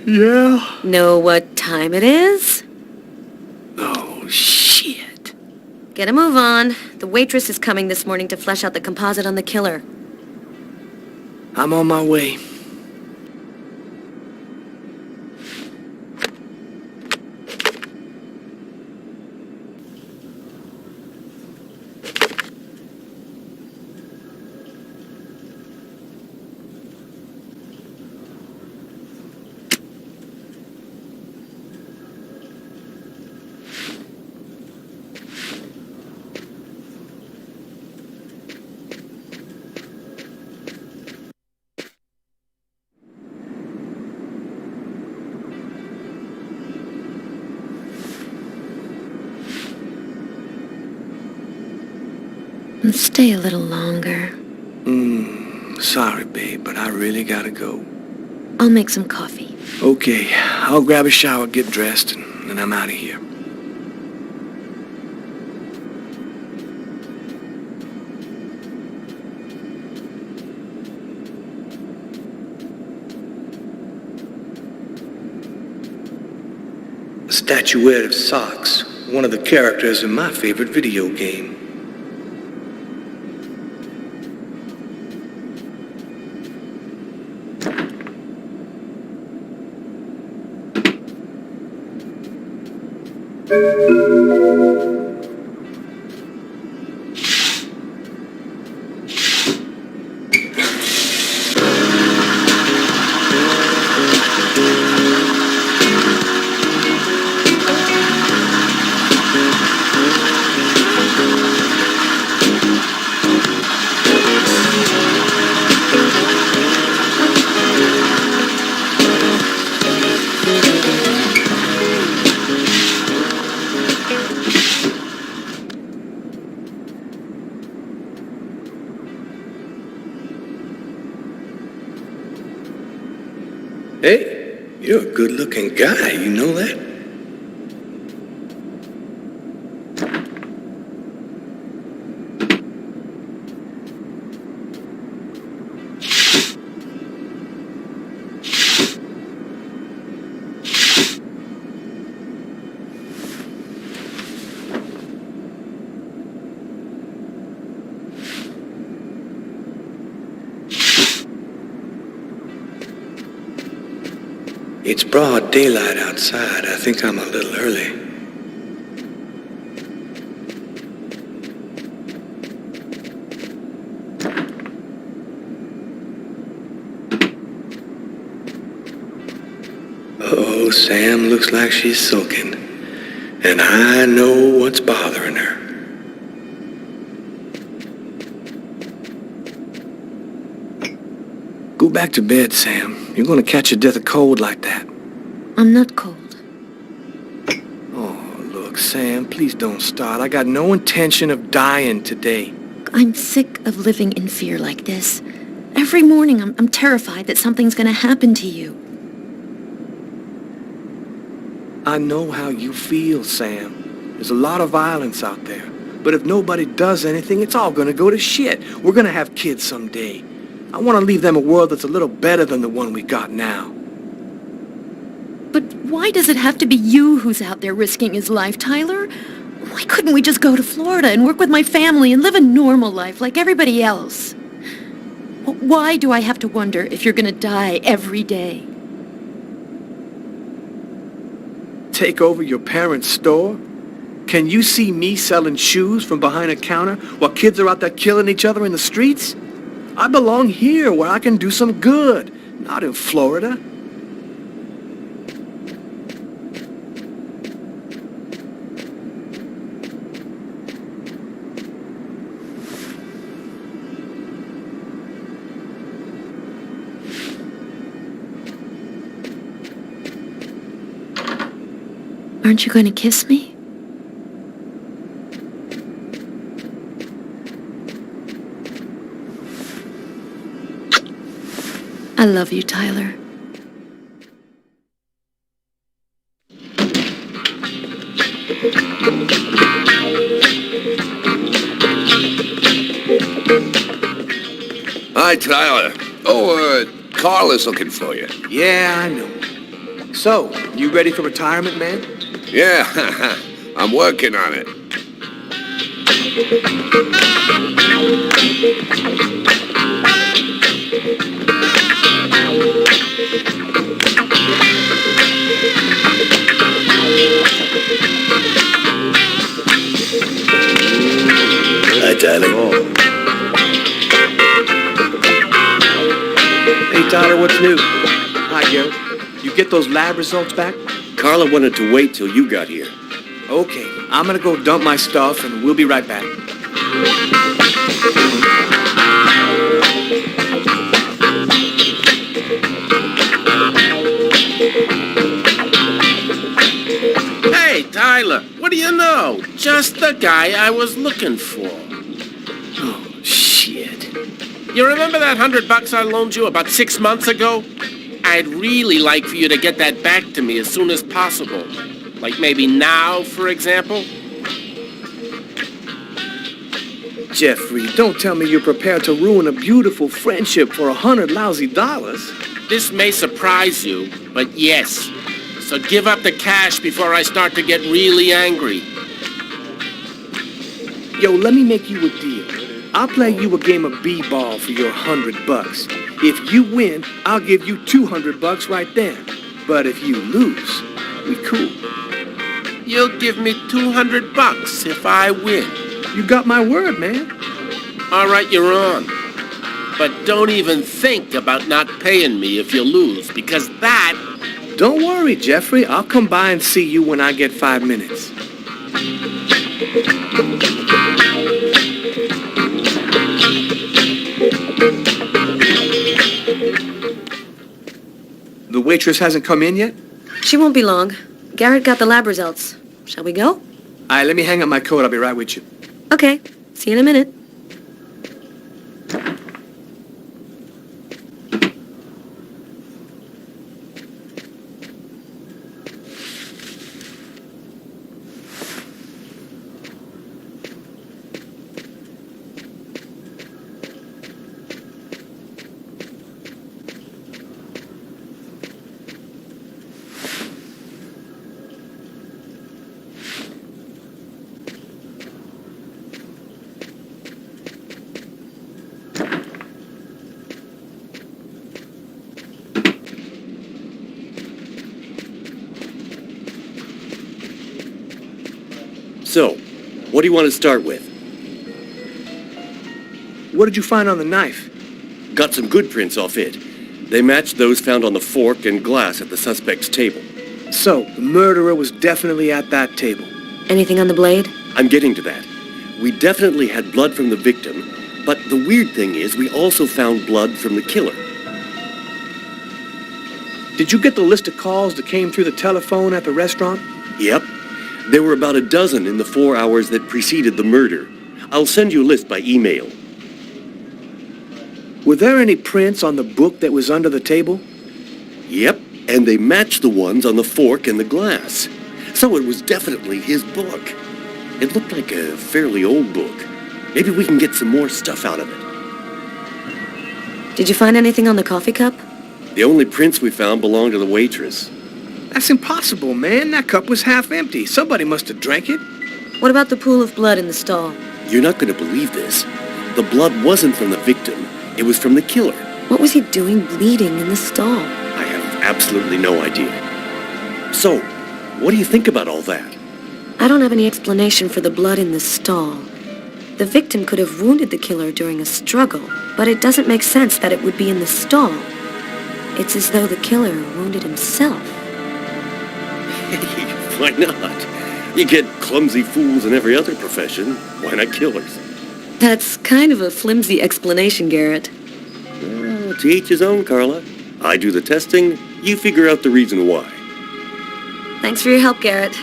Yeah? Know what time it is? Oh, shit. Get a move on. The waitress is coming this morning to flesh out the composite on the killer. I'm on my way. Stay a little longer. Sorry, babe, but I really gotta go. I'll make some coffee. Okay, I'll grab a shower, get dressed, and then I'm out of here. A statuette of Socks, one of the characters in my favorite video game. Hey, you're a good-looking guy, you know that? It's broad daylight outside. I think I'm a little early. Uh-oh, Sam looks like she's sulking. And I know what's bothering her. Go back to bed, Sam. You're gonna catch a death of cold like that. I'm not cold. Oh, look, Sam, please don't start. I got no intention of dying today. I'm sick of living in fear like this. Every morning I'm terrified that something's gonna happen to you. I know how you feel, Sam. There's a lot of violence out there. But if nobody does anything, it's all gonna go to shit. We're gonna have kids someday. I want to leave them a world that's a little better than the one we got now. But why does it have to be you who's out there risking his life, Tyler? Why couldn't we just go to Florida and work with my family and live a normal life like everybody else? Why do I have to wonder if you're gonna die every day? Take over your parents' store? Can you see me selling shoes from behind a counter while kids are out there killing each other in the streets? I belong here where I can do some good, not in Florida. Aren't you going to kiss me? I love you, Tyler. Hi, Tyler. Oh, Carl is looking for you. Yeah, I know. So, you ready for retirement, man? Yeah, I'm working on it. Hi, Tyler. Hey, Tyler, what's new? Hi, Garrett. You get those lab results back? Carla wanted to wait till you got here. Okay, I'm gonna go dump my stuff and we'll be right back. Hey, Tyler, what do you know? Just the guy I was looking for. Oh, shit. You remember that $100 I loaned you about 6 months ago? I'd really like for you to get that back to me as soon as possible. Like maybe now, for example? Jeffrey, don't tell me you're prepared to ruin a beautiful friendship for $100 lousy. This may surprise you, but yes. So give up the cash before I start to get really angry. Yo, let me make you a deal. I'll play you a game of b-ball for your $100. If you win, I'll give you $200 right then. But if you lose, we cool. You'll give me $200 if I win. You got my word, man. All right, you're on. But don't even think about not paying me if you lose, because that... Don't worry, Jeffrey. I'll come by and see you when I get 5 minutes. The waitress hasn't come in yet? She won't be long. Garrett got the lab results. Shall we go? All right, let me hang up my coat. I'll be right with you. Okay. See you in a minute. So, what do you want to start with? What did you find on the knife? Got some good prints off it. They matched those found on the fork and glass at the suspect's table. So, the murderer was definitely at that table. Anything on the blade? I'm getting to that. We definitely had blood from the victim, but the weird thing is we also found blood from the killer. Did you get the list of calls that came through the telephone at the restaurant? Yep. There were about a dozen in the 4 hours that preceded the murder. I'll send you a list by email. Were there any prints on the book that was under the table? Yep, and they matched the ones on the fork and the glass. So it was definitely his book. It looked like a fairly old book. Maybe we can get some more stuff out of it. Did you find anything on the coffee cup? The only prints we found belonged to the waitress. That's impossible, man. That cup was half empty. Somebody must have drank it. What about the pool of blood in the stall? You're not going to believe this. The blood wasn't from the victim. It was from the killer. What was he doing bleeding in the stall? I have absolutely no idea. So, what do you think about all that? I don't have any explanation for the blood in the stall. The victim could have wounded the killer during a struggle, but it doesn't make sense that it would be in the stall. It's as though the killer wounded himself. Why not? You get clumsy fools in every other profession. Why not killers? That's kind of a flimsy explanation, Garrett. Well, to each his own, Carla. I do the testing, you figure out the reason why. Thanks for your help, Garrett.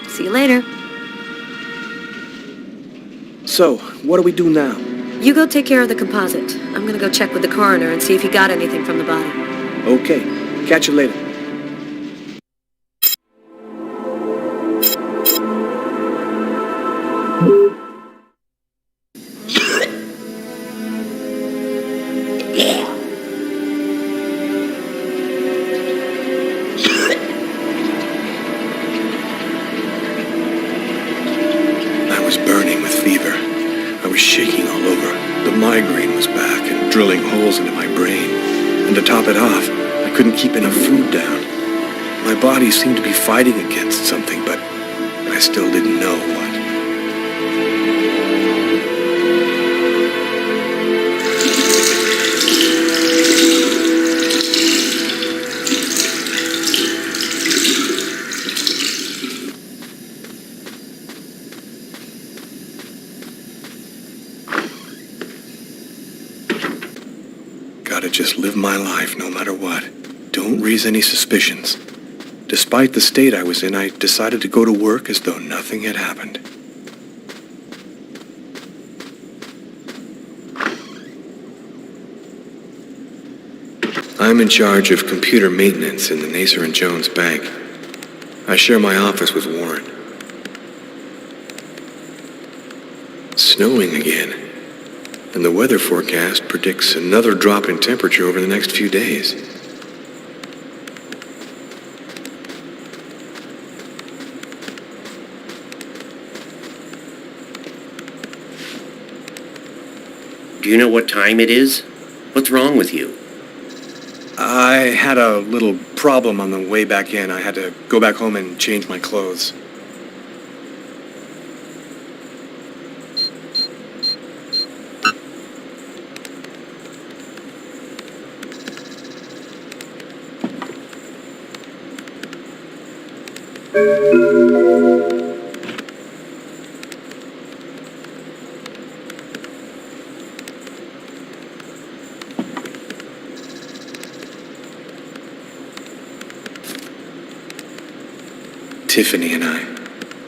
See you later. So, what do we do now? You go take care of the composite. I'm gonna go check with the coroner and see if he got anything from the body. Okay. Catch you later. I was burning with fever. I was shaking all over. The migraine was back and drilling holes into my brain. And to top it off, I couldn't keep enough food down. My body seemed to be fighting against something, but I still didn't know what. Gotta just live my life no matter what. Don't raise any suspicions. Despite the state I was in, I decided to go to work as though nothing had happened. I'm in charge of computer maintenance in the Nacer & Jones Bank. I share my office with Warren. It's snowing again. And the weather forecast predicts another drop in temperature over the next few days. Do you know what time it is? What's wrong with you? I had a little problem on the way back in. I had to go back home and change my clothes. Tiffany and I.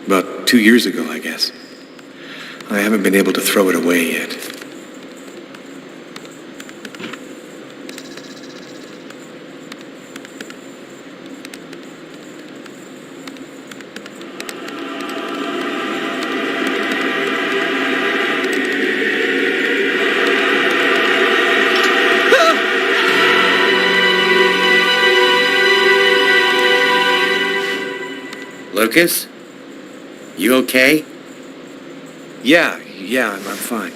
About 2 years ago, I guess. I haven't been able to throw it away yet. Lucas? You okay? Yeah, I'm fine.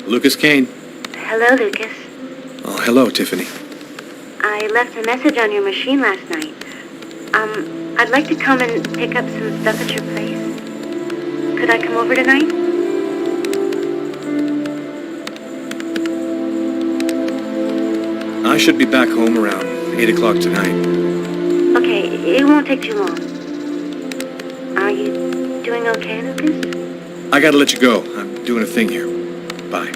Lucas Kane. Hello, Lucas. Oh, hello, Tiffany. I left a message on your machine last night. I'd like to come and pick up some stuff at your place. Could I come over tonight? I should be back home around 8 o'clock tonight. Okay, it won't take too long. Are you doing okay, Lucas? I gotta let you go. I'm doing a thing here. Bye.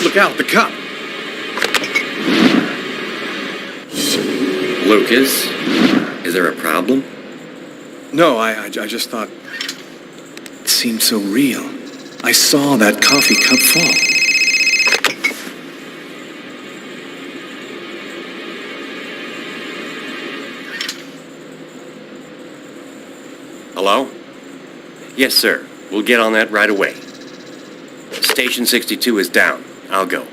Look out, the cop! Lucas? Is there a problem? No, I just thought... It seemed so real. I saw that coffee cup fall. Hello? Yes, sir. We'll get on that right away. Station 62 is down. I'll go.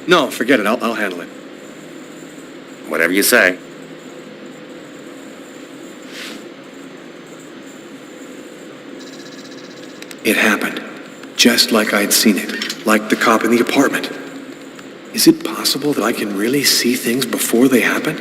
No, forget it. I'll handle it. Whatever you say. It happened. Just like I'd seen it. Like the cop in the apartment. Is it possible that I can really see things before they happen?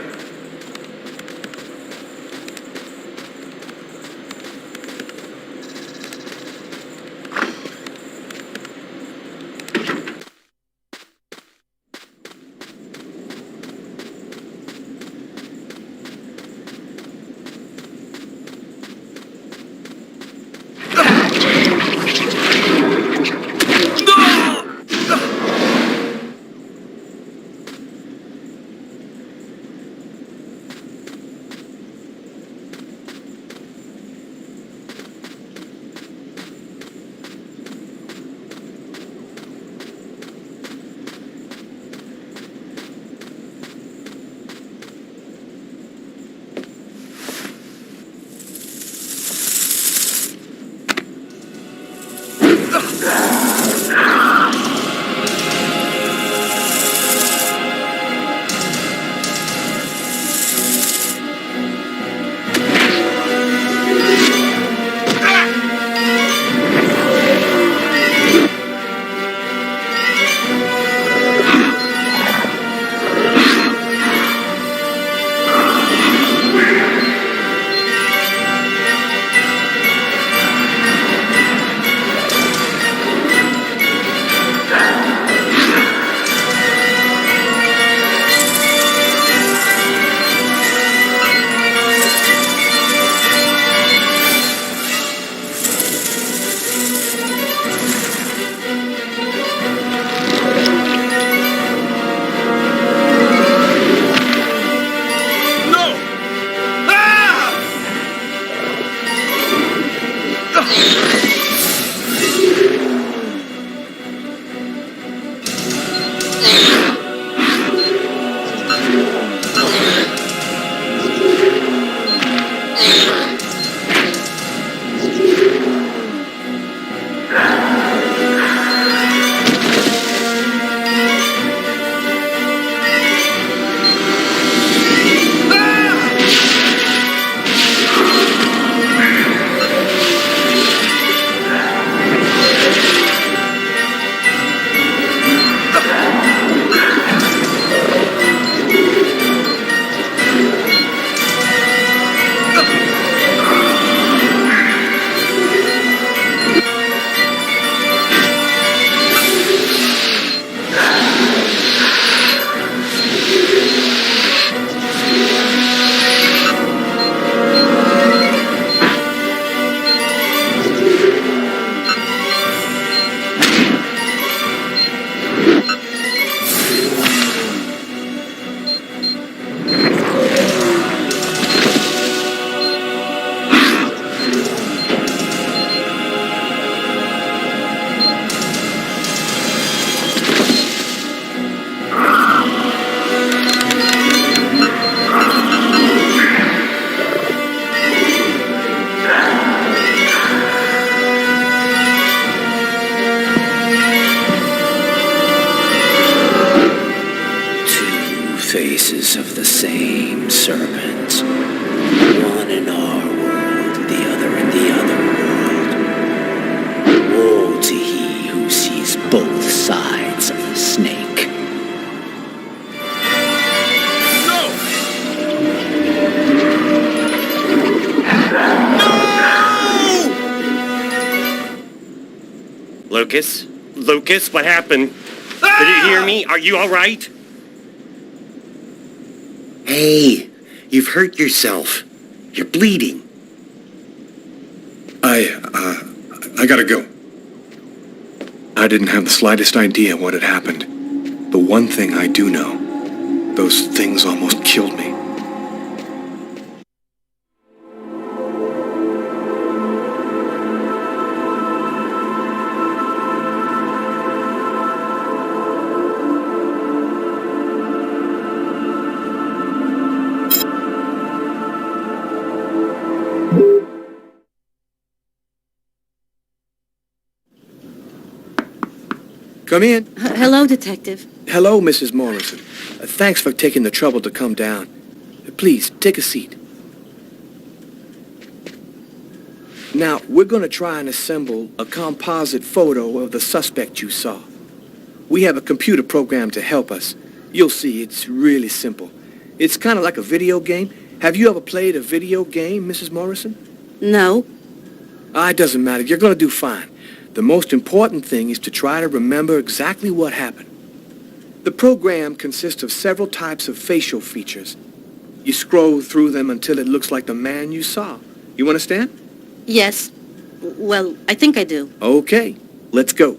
faces of the same serpent. One in our world, the other in the other world. Woe to he who sees both sides of the snake. Lucas? Lucas, what happened? Did you hear me? Are you all right? Hey, you've hurt yourself. You're bleeding. I gotta go. I didn't have the slightest idea what had happened. The one thing I do know, those things almost killed me. Come in. Hello, Detective. Hello, Mrs. Morrison. Thanks for taking the trouble to come down. Please, take a seat. Now, we're going to try and assemble a composite photo of the suspect you saw. We have a computer program to help us. You'll see, it's really simple. It's kind of like a video game. Have you ever played a video game, Mrs. Morrison? No. It doesn't matter. You're going to do fine. The most important thing is to try to remember exactly what happened. The program consists of several types of facial features. You scroll through them until it looks like the man you saw. You understand? Yes. Well, I think I do. Okay, let's go.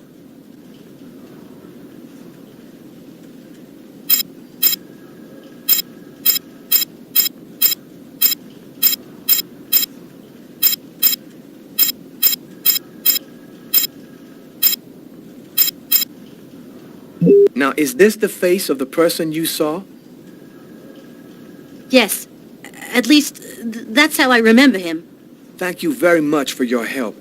Now, is this the face of the person you saw? Yes. At least, that's how I remember him. Thank you very much for your help.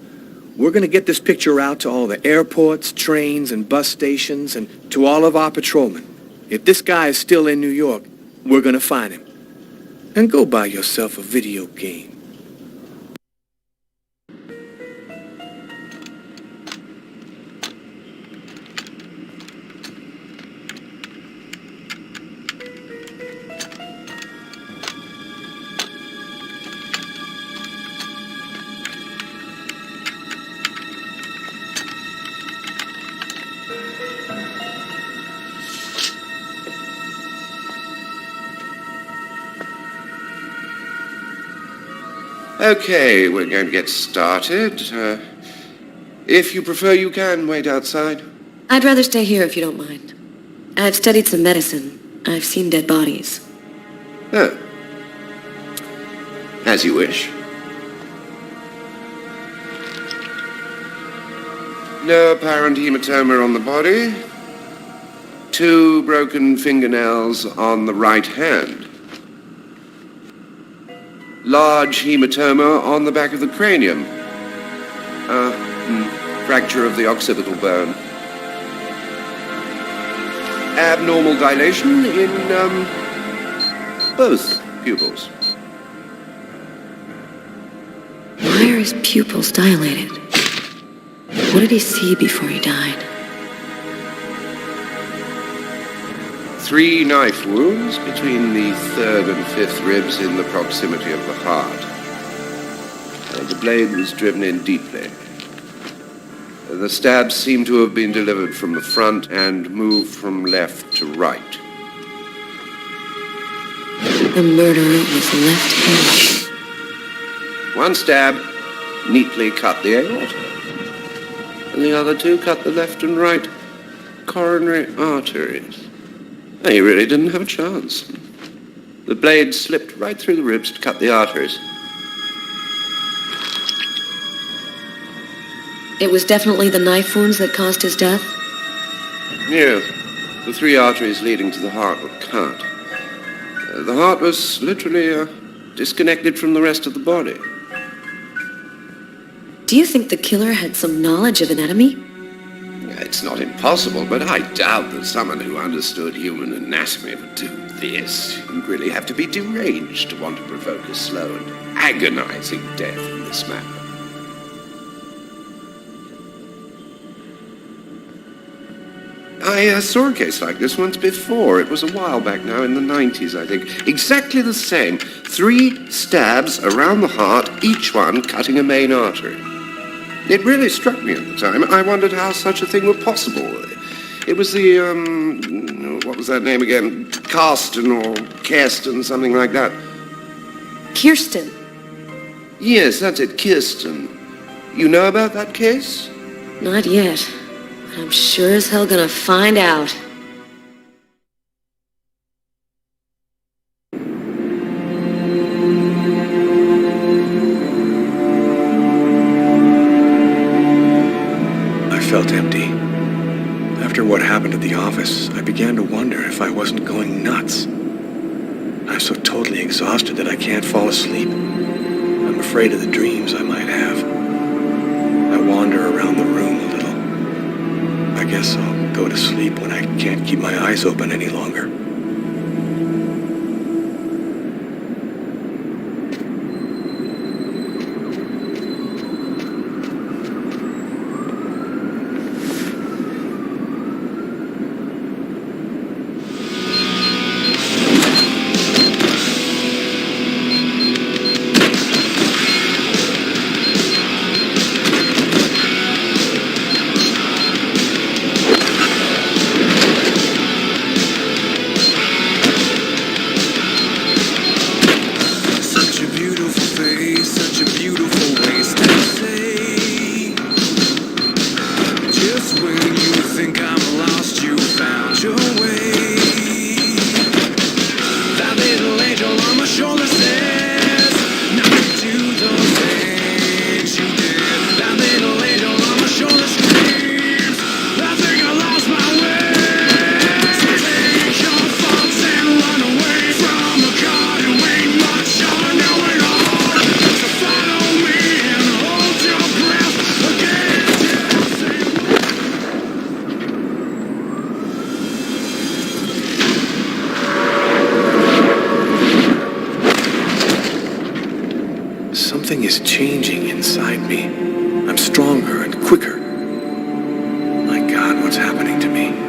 We're going to get this picture out to all the airports, trains, and bus stations, and to all of our patrolmen. If this guy is still in New York, we're going to find him. And go buy yourself a video game. Okay, we're going to get started. If you prefer, you can wait outside. I'd rather stay here if you don't mind. I've studied some medicine. I've seen dead bodies. Oh. As you wish. No apparent hematoma on the body. 2 broken fingernails on the right hand. Large hematoma on the back of the cranium. Fracture of the occipital bone. Abnormal dilation in, both pupils. Why are his pupils dilated? What did he see before he died? 3 knife wounds between the 3rd and 5th ribs in the proximity of the heart. The blade was driven in deeply. The stabs seem to have been delivered from the front and moved from left to right. The murderer was left-handed. 1 stab neatly cut the aorta, and the other 2 cut the left and right coronary arteries. He really didn't have a chance. The blade slipped right through the ribs to cut the arteries. It was definitely the knife wounds that caused his death? Yes. The 3 arteries leading to the heart were cut. The heart was literally disconnected from the rest of the body. Do you think the killer had some knowledge of anatomy? It's not impossible, but I doubt that someone who understood human anatomy would do this. You'd really have to be deranged to want to provoke a slow and agonizing death in this manner. I saw a case like this once before. It was a while back now, in the 90s, I think. Exactly the same. 3 stabs around the heart, each one cutting a main artery. It really struck me at the time. I wondered how such a thing were possible. It was the, what was that name again? Karsten or Kirsten, something like that. Kirsten? Yes, that's it, Kirsten. You know about that case? Not yet. But I'm sure as hell gonna find out. I felt empty. After what happened at the office, I began to wonder if I wasn't going nuts. I'm so totally exhausted that I can't fall asleep. I'm afraid of the dreams I might have. I wander around the room a little. I guess I'll go to sleep when I can't keep my eyes open any longer. Something is changing inside me. I'm stronger and quicker. My God, what's happening to me?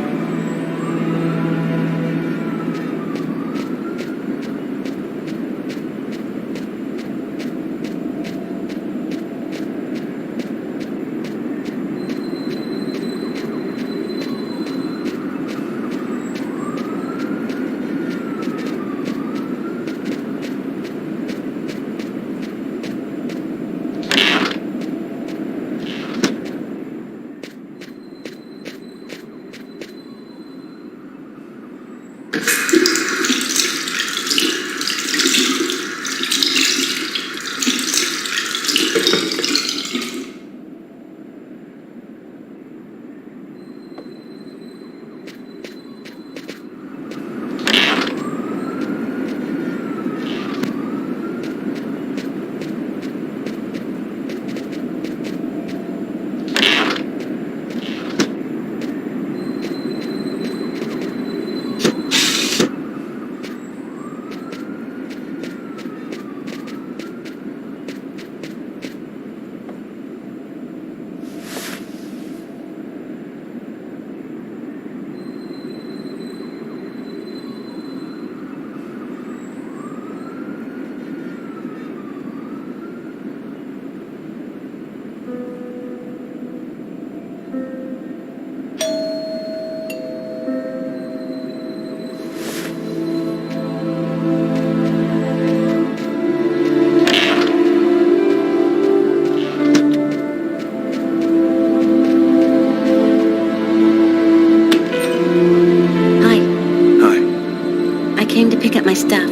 My stuff.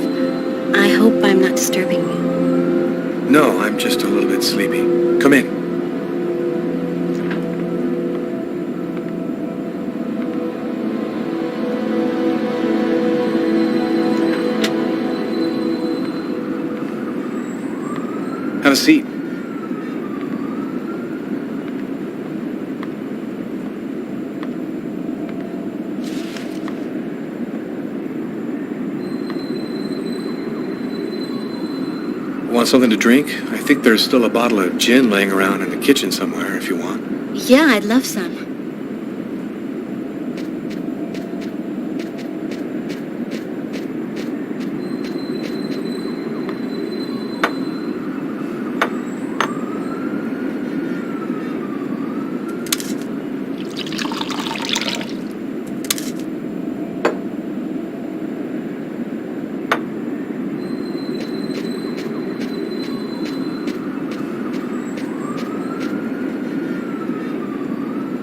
I hope I'm not disturbing you. No, I'm just a little bit sleepy. Come in. Have a seat. Want something to drink? I think there's still a bottle of gin laying around in the kitchen somewhere if you want. Yeah, I'd love some.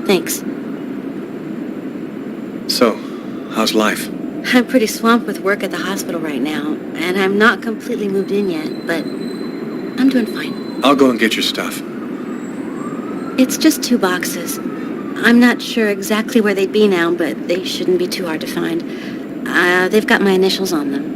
Thanks. So, how's life? I'm pretty swamped with work at the hospital right now, and I'm not completely moved in yet, but I'm doing fine. I'll go and get your stuff. It's just 2 boxes. I'm not sure exactly where they'd be now, but they shouldn't be too hard to find. They've got my initials on them.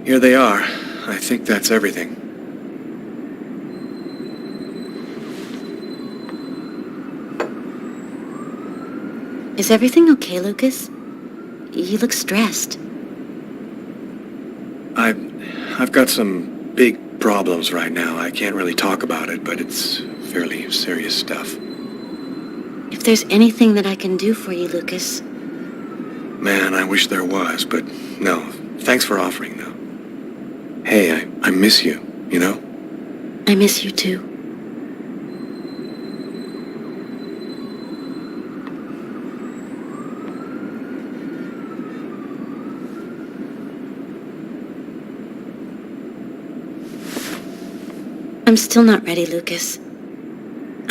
Here they are. I think that's everything. Is everything okay, Lucas? You look stressed. I've got some big problems right now. I can't really talk about it, but it's fairly serious stuff. If there's anything that I can do for you, Lucas. Man, I wish there was, but no. Thanks for offering, though. Hey, I miss you, you know? I miss you too. I'm still not ready, Lucas.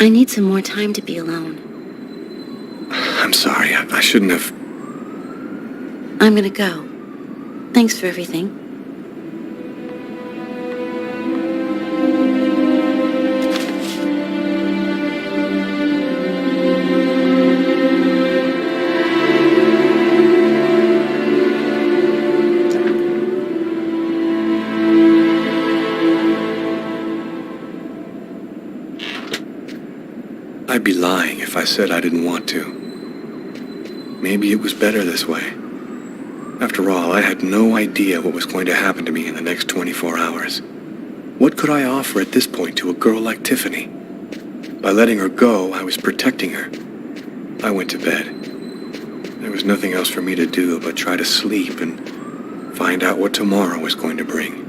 I need some more time to be alone. I'm sorry. I shouldn't have... I'm gonna go. Thanks for everything. I'd be lying if I said I didn't want to. Maybe it was better this way. After all, I had no idea what was going to happen to me in the next 24 hours. What could I offer at this point to a girl like Tiffany? By letting her go, I was protecting her. I went to bed. There was nothing else for me to do but try to sleep and find out what tomorrow was going to bring.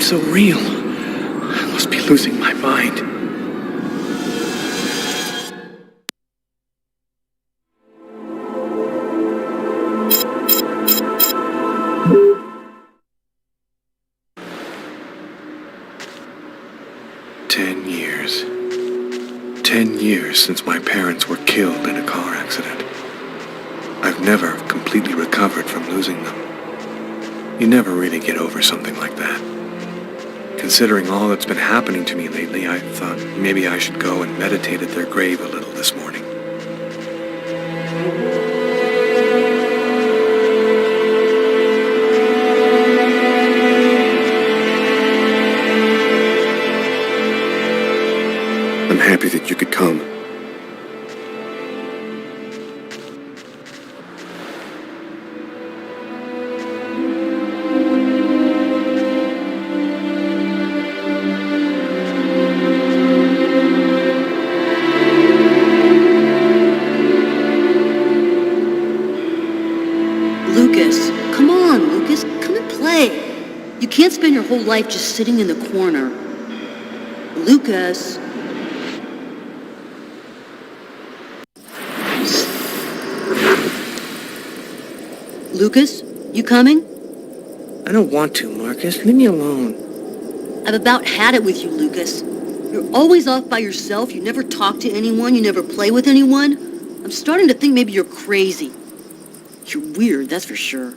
so real. I must be losing my mind. Ten years since my parents were killed in a car accident. I've never completely recovered from losing them. You never really get over something like that. Considering all that's been happening to me lately, I thought maybe I should go and meditate at their grave a little this morning. I'm happy that you could come. Lucas, come on, Lucas, come and play. You can't spend your whole life just sitting in the corner. Lucas. Lucas, you coming? I don't want to, Marcus. Leave me alone. I've about had it with you, Lucas. You're always off by yourself. You never talk to anyone. You never play with anyone. I'm starting to think maybe you're crazy. You're weird, that's for sure.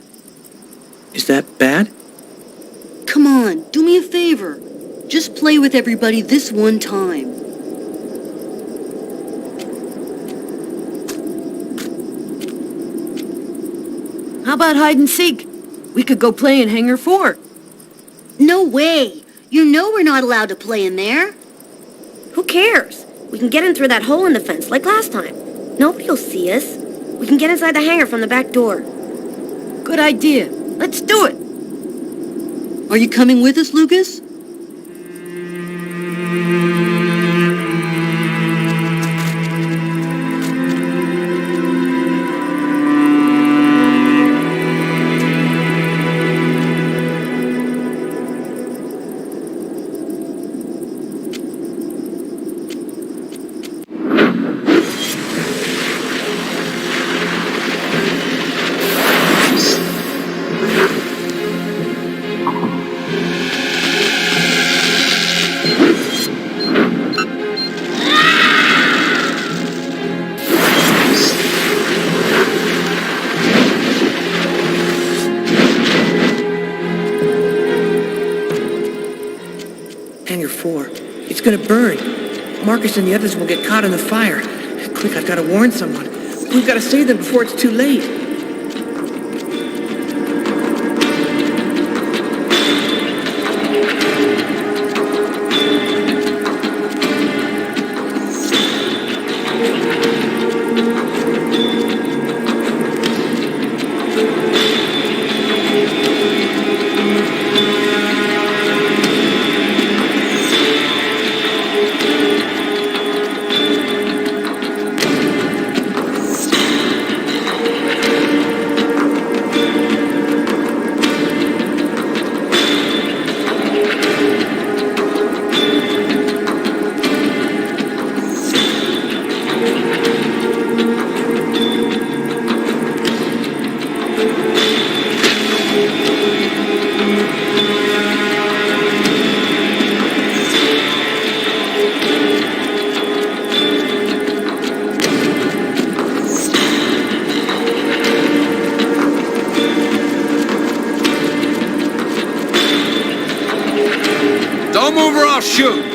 Is that bad? Come on, do me a favor. Just play with everybody this one time. How about hide and seek? We could go play in Hangar 4. No way. You know we're not allowed to play in there. Who cares? We can get in through that hole in the fence, like last time. Nobody will see us. We can get inside the hangar from the back door. Good idea. Let's do it. Are you coming with us, Lucas? Hangar 4. It's gonna burn. Marcus and the others will get caught in the fire. Quick, I've got to warn someone. We've got to save them before it's too late. Don't move or I'll shoot!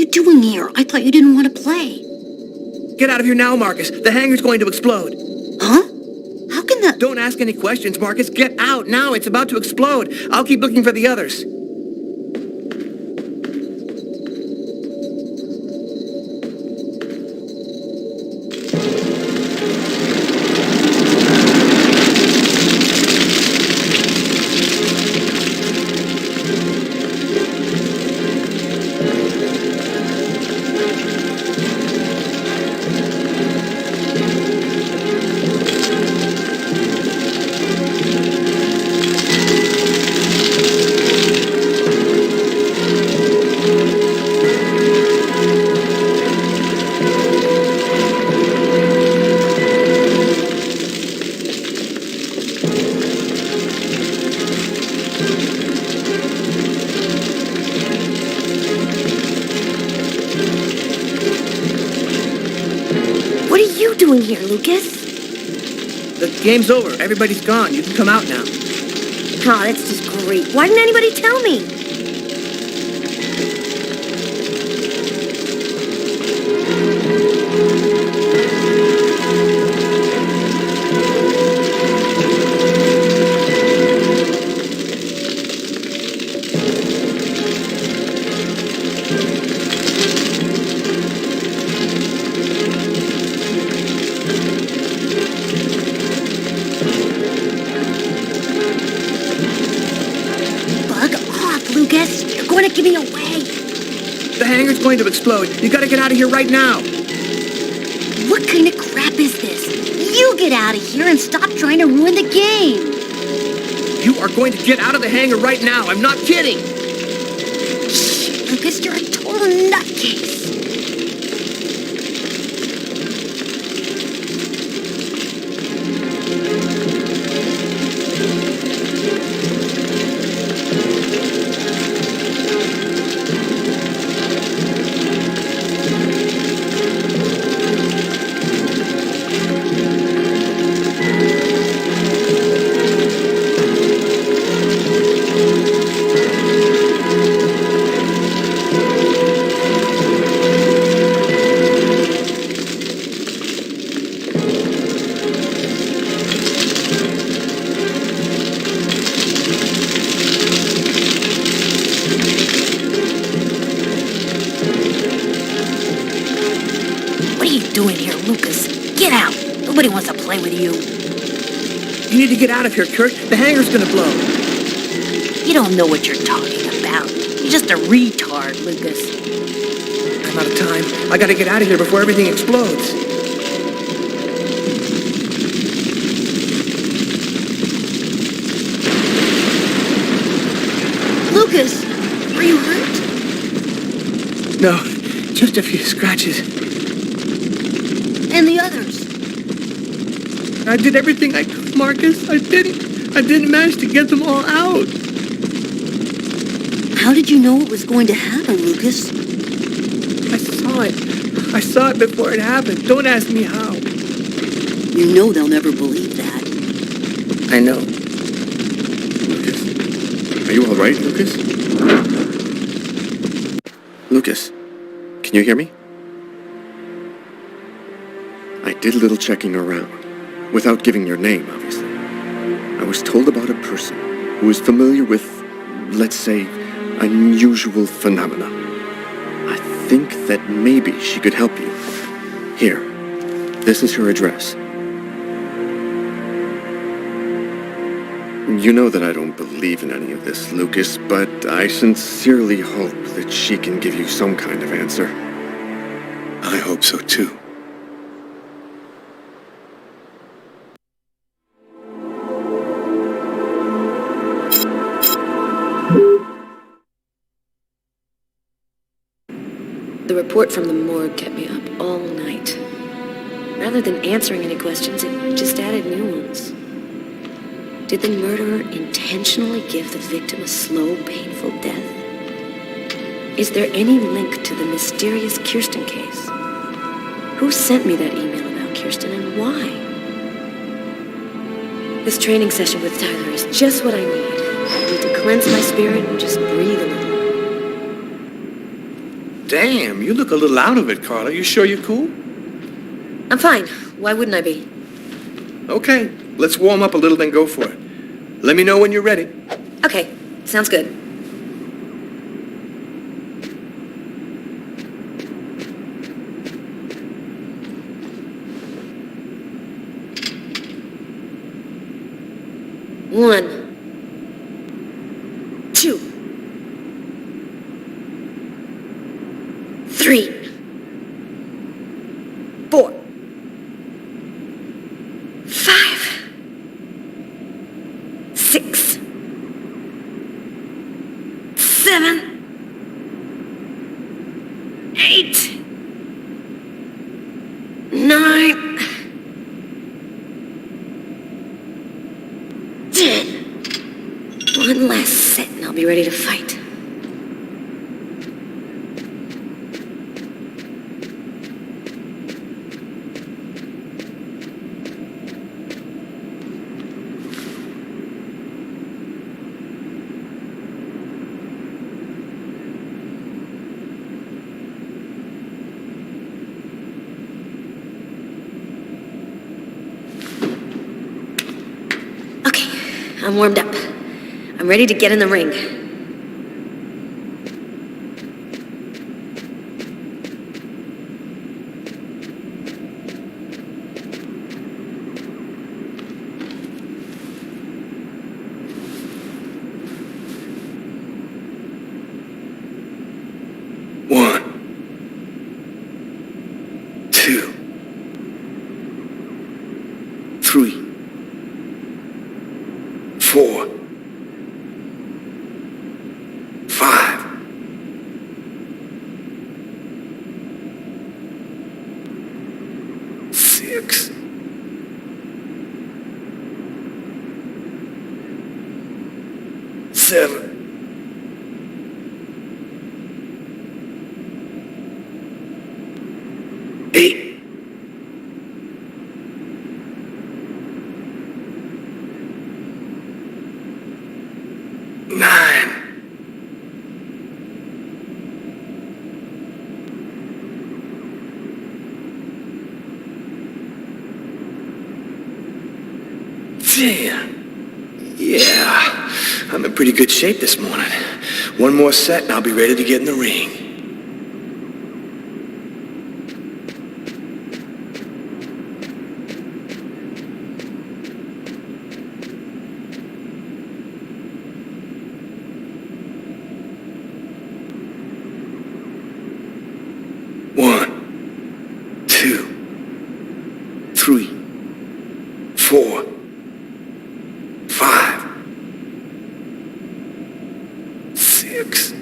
you doing here? I thought you didn't want to play. Get out of here now, Marcus. The hangar's going to explode. Huh? How can that... Don't ask any questions, Marcus. Get out now. It's about to explode. I'll keep looking for the others. Doing here, Lucas? The game's over. Everybody's gone. You can come out now. Oh, that's just great. Why didn't anybody tell me? Lucas, you're going to give me away. The hangar's going to explode. You gotta get out of here right now. What kind of crap is this? You get out of here and stop trying to ruin the game. You are going to get out of the hangar right now. I'm not kidding. Shh, Lucas, you're a total nutcase. Doing here, Lucas? Get out. Nobody wants to play with you. You need to get out of here, Kurt. The hangar's gonna blow. You don't know what you're talking about. You're just a retard, Lucas. I'm out of time. I gotta get out of here before everything explodes. Lucas, are you hurt? No, just a few scratches. And the others? I did everything I could, Marcus. I didn't manage to get them all out. How did you know what was going to happen, Lucas? I saw it. I saw it before it happened. Don't ask me how. You know they'll never believe that. I know. Lucas? Are you all right, Lucas? Lucas, can you hear me? I did a little checking around, without giving your name, obviously. I was told about a person who is familiar with, let's say, unusual phenomena. I think that maybe she could help you. Here, this is her address. You know that I don't believe in any of this, Lucas, but I sincerely hope that she can give you some kind of answer. I hope so, too. The report from the morgue kept me up all night. Rather than answering any questions, it just added new ones. Did the murderer intentionally give the victim a slow, painful death? Is there any link to the mysterious Kirsten case? Who sent me that email about Kirsten and why? This training session with Tyler is just what I need. I need to cleanse my spirit and just breathe a little. Damn, you look a little out of it, Carla. You sure you're cool? I'm fine. Why wouldn't I be? Okay, let's warm up a little, then go for it. Let me know when you're ready. Okay, sounds good. One, 2, 3, 4, 5, 6, 7, 8, 9, 10. One last set and I'll be ready to fight. Okay, I'm warmed up. I'm ready to get in the ring. One, 2, 3, 4, 5. 6. 7. 8. 9. 10. Yeah, I'm in pretty good shape this morning. One more set and I'll be ready to get in the ring. One, 2, 3, 4, 5, 6,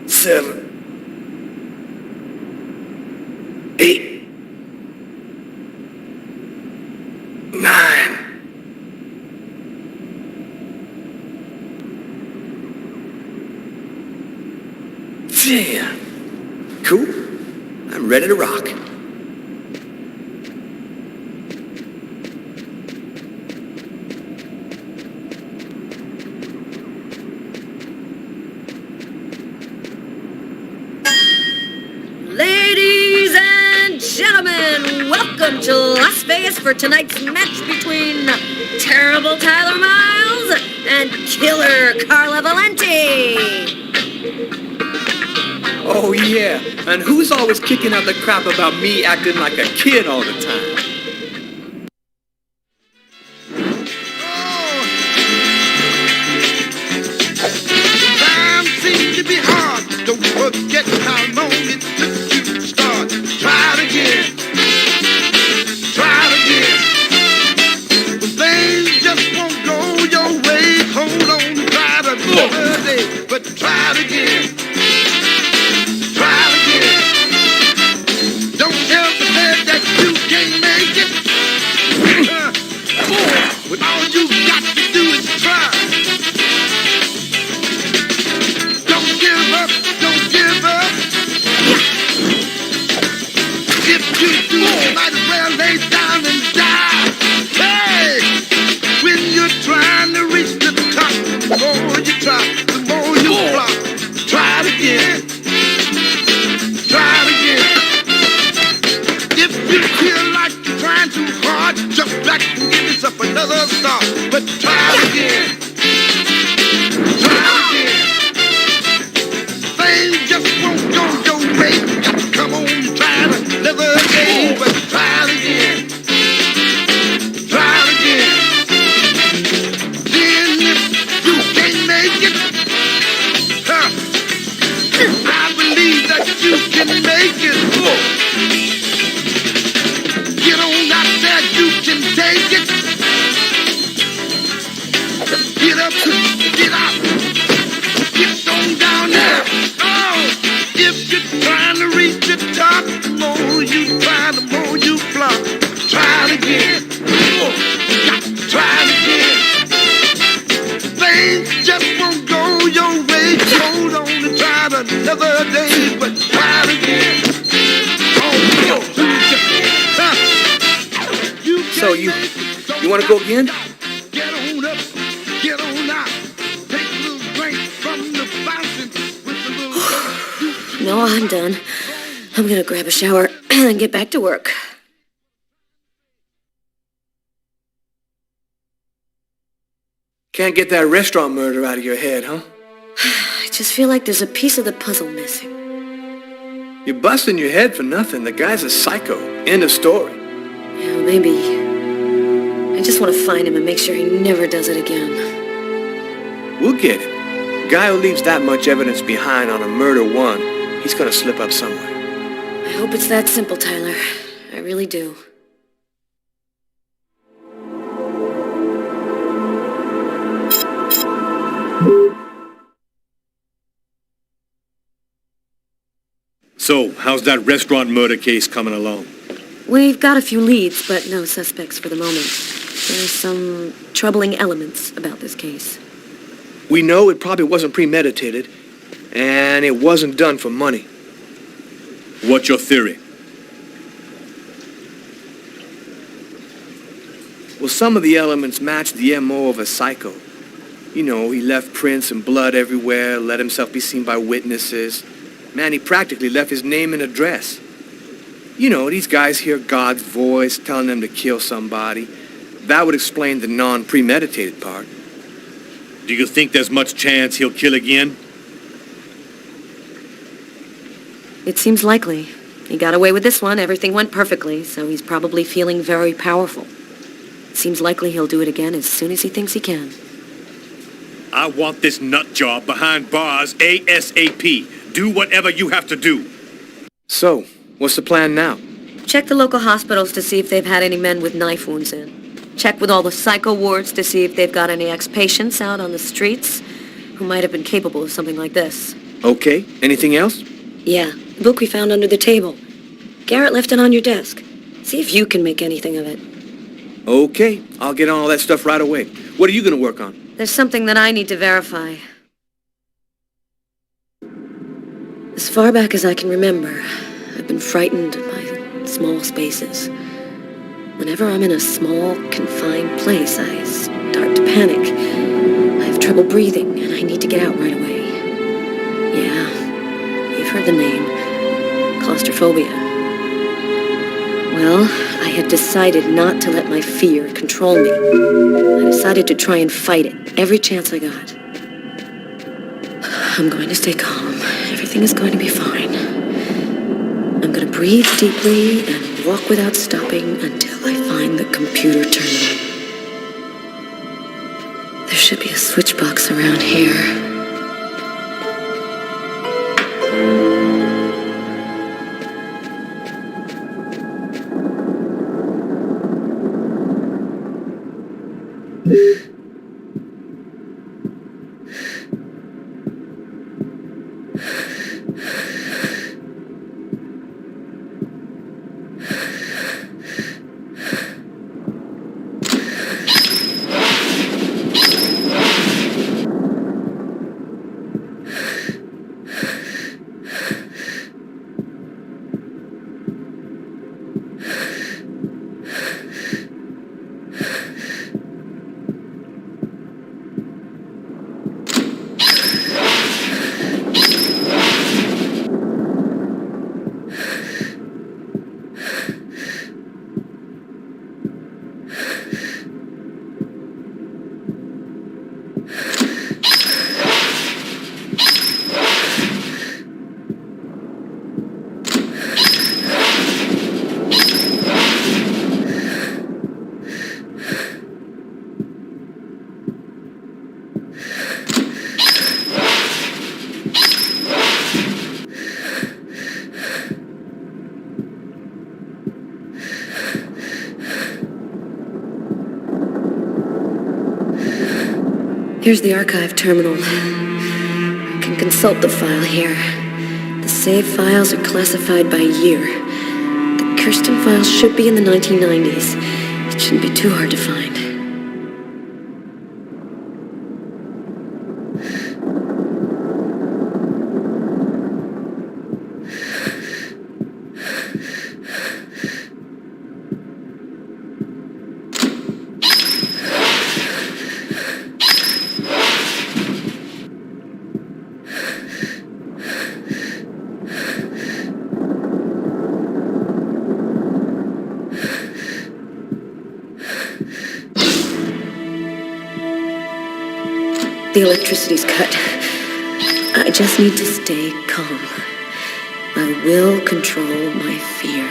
7, 8, 9. Damn. Cool. I'm ready to rock. Ladies and gentlemen, welcome to Las Vegas for tonight's match between Terrible Tyler Miles and Killer Carla Valenti. Oh yeah, and who's always kicking out the crap about me acting like a kid all the time? Time seems to be hard. Don't forget how long it took you to start. Try it again. Try it again. When things just won't go your way, hold on, try it another day. But try it again. Try it again. Don't ever say that you can't make it. When all you got to do is try. Don't give up. Don't give up. If you do, you might as well lay down and die. Hey! When you're trying to reach the top, the more you try, the more you flop. Try it again. You feel like you're trying too hard, jump back and give yourself another start. But try again. Try again. Things just won't go your way. You got to come on and try another day. But try again. Try again. Then if you can't make it, I believe that you can make it. Get on out there, you can take it. Get up, get out, get on down there. Oh, if you're trying to reach the top, the more you try, the more you flop. Try it again. Got to try it again. Things just won't go your way. Hold on and try it another day, but try it again. So you want to go again? Get on up, get on out. Take a little drink from the fountain with a little. No, I'm done. I'm gonna grab a shower and get back to work. Can't get that restaurant murder out of your head, huh? I just feel like there's a piece of the puzzle missing. You're busting your head for nothing. The guy's a psycho. End of story. Yeah, maybe. I just want to find him and make sure he never does it again. We'll get him. Guy who leaves that much evidence behind on a murder one, he's gonna slip up somewhere. I hope it's that simple, Tyler. I really do. So, how's that restaurant murder case coming along? We've got a few leads, but no suspects for the moment. There's some troubling elements about this case. We know it probably wasn't premeditated, and it wasn't done for money. What's your theory? Well, some of the elements match the M.O. of a psycho. You know, he left prints and blood everywhere, let himself be seen by witnesses. Man, he practically left his name and address. You know, these guys hear God's voice telling them to kill somebody. That would explain the non-premeditated part. Do you think there's much chance he'll kill again? It seems likely. He got away with this one, everything went perfectly, so he's probably feeling very powerful. It seems likely he'll do it again as soon as he thinks he can. I want this nut job behind bars ASAP. Do whatever you have to do. So, what's the plan now? Check the local hospitals to see if they've had any men with knife wounds in. Check with all the psycho wards to see if they've got any ex-patients out on the streets who might have been capable of something like this. Okay, anything else? Yeah, the book we found under the table. Garrett left it on your desk. See if you can make anything of it. Okay, I'll get on all that stuff right away. What are you going to work on? There's something that I need to verify. As far back as I can remember, I've been frightened by small spaces. Whenever I'm in a small, confined place, I start to panic. I have trouble breathing, and I need to get out right away. Yeah, you've heard the name. Claustrophobia. Well, I had decided not to let my fear control me. I decided to try and fight it every chance I got. I'm going to stay calm. Everything is going to be fine. I'm going to breathe deeply and walk without stopping until I find the computer terminal. There should be a switch box around here. Here's the archive terminal. You can consult the file here. The save files are classified by year. The Kirsten files should be in the 1990s. It shouldn't be too hard to find. The electricity's cut. I just need to stay calm. I will control my fear.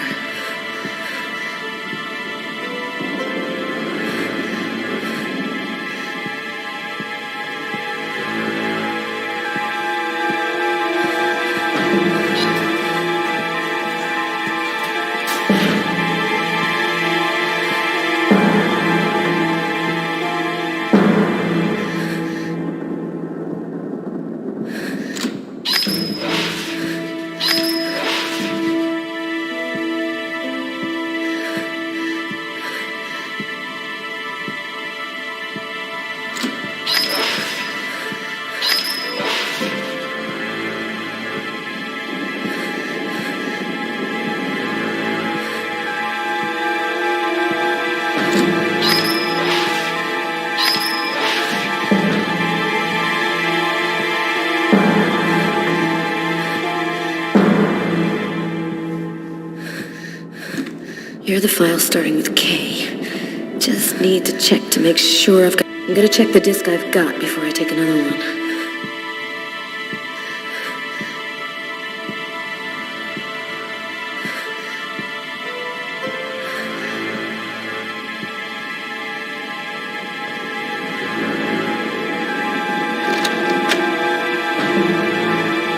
Here are the files starting with K. Just need to check to make sure I've got... I'm gonna check the disk I've got before I take another one.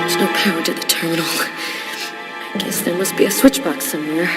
There's no power to the terminal. I guess there must be a switch box somewhere.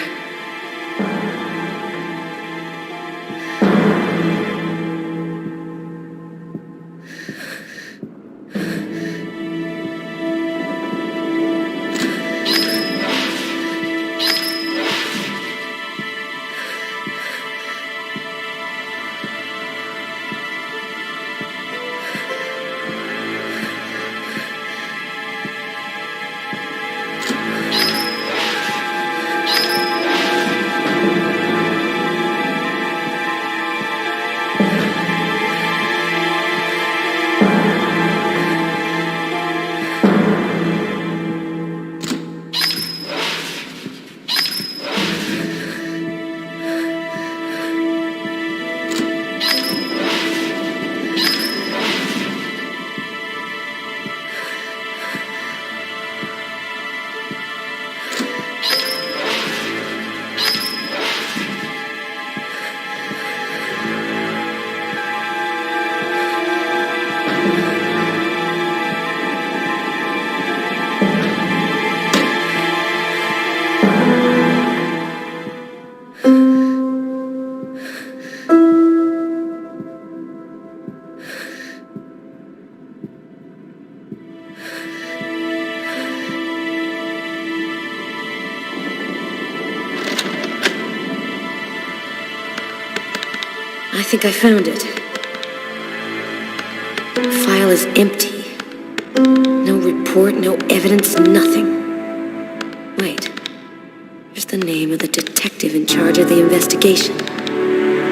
I think I found it. The file is empty. No report, no evidence, nothing. Wait. Here's the name of the detective in charge of the investigation.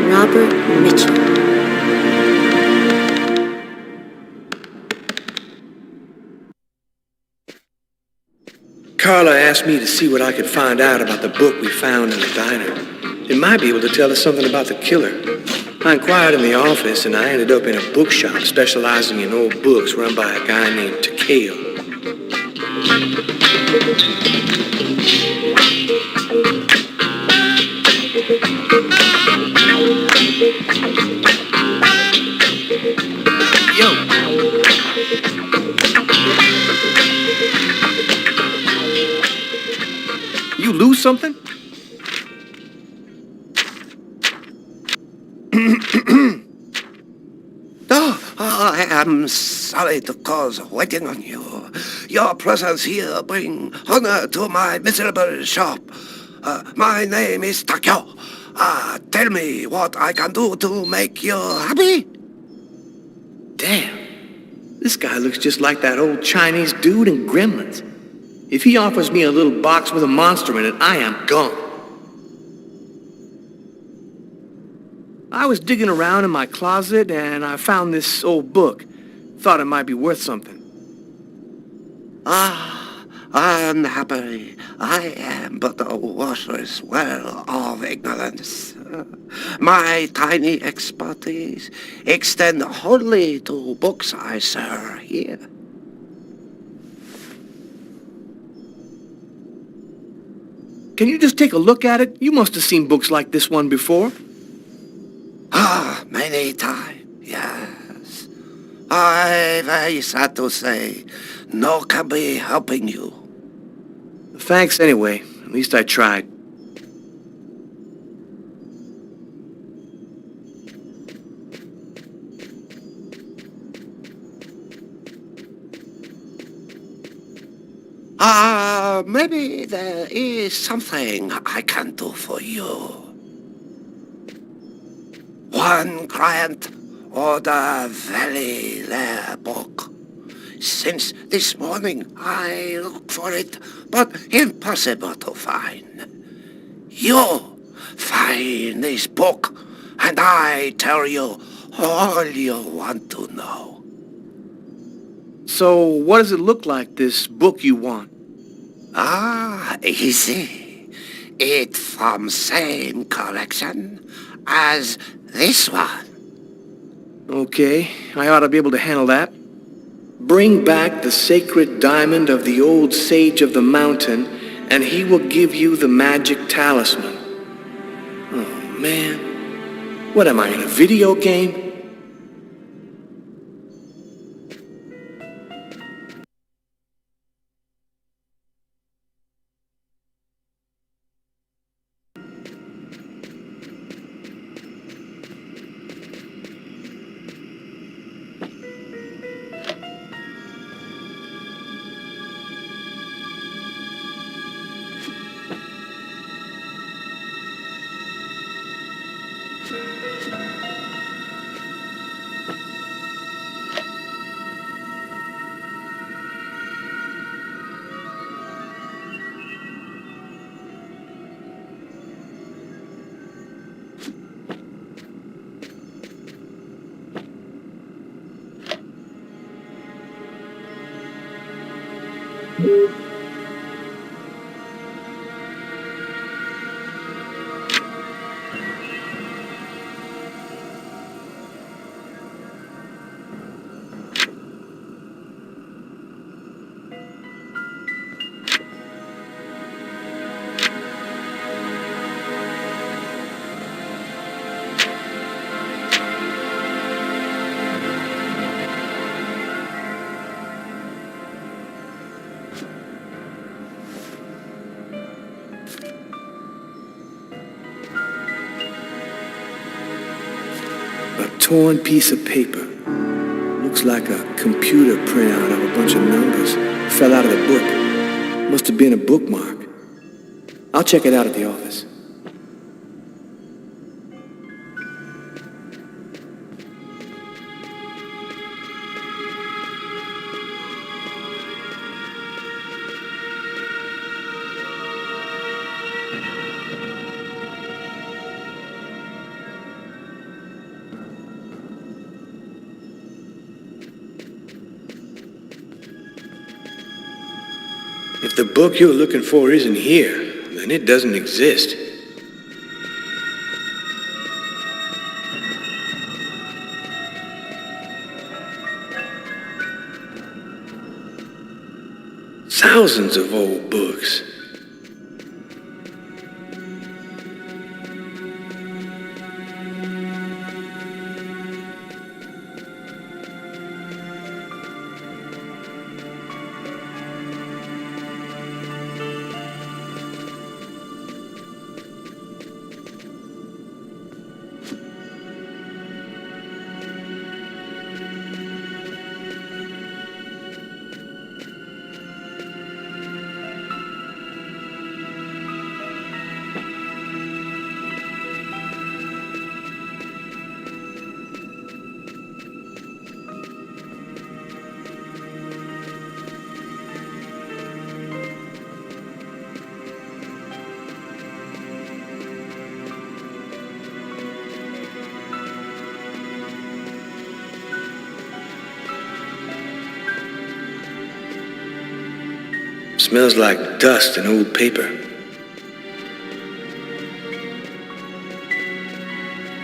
Robert Mitchell. Carla asked me to see what I could find out about the book we found in the diner. It might be able to tell us something about the killer. I inquired in the office, and I ended up in a bookshop specializing in old books run by a guy named Takeo. You lose something? am sorry to cause waiting on you. Your presence here bring honor to my miserable shop. My name is Takeo. Tell me what I can do to make you happy? Damn. This guy looks just like that old Chinese dude in Gremlins. If he offers me a little box with a monster in it, I am gone. I was digging around in my closet and I found this old book. Thought it might be worth something. Unhappily, I am but a worthless well of ignorance. My tiny expertise extend wholly to books I sell here. Can you just take a look at it? You must have seen books like this one before. Many times, yes. I very sad to say, no can be helping you. Thanks anyway. At least I tried. Maybe there is something I can do for you. One client ordered a very rare book. Since this morning I look for it, but impossible to find. You find this book, and I tell you all you want to know. So, what does it look like, this book you want? Easy. It from same collection as this one. Okay, I ought to be able to handle that. Bring back the sacred diamond of the old sage of the mountain, and he will give you the magic talisman. Oh, man. What am I, in a video game? Torn piece of paper. Looks like a computer printout of a bunch of numbers. Fell out of the book. Must have been a bookmark. I'll check it out at the office. If the book you're looking for isn't here, then it doesn't exist. Thousands of old books. Smells like dust and old paper.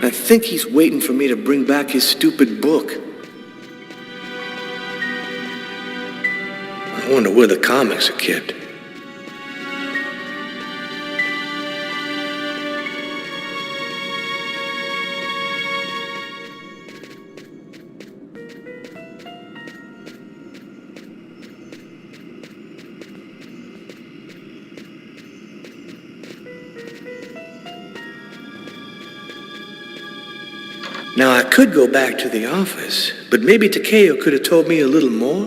I think he's waiting for me to bring back his stupid book. I wonder where the comics are kept. Now, I could go back to the office, but maybe Takeo could have told me a little more.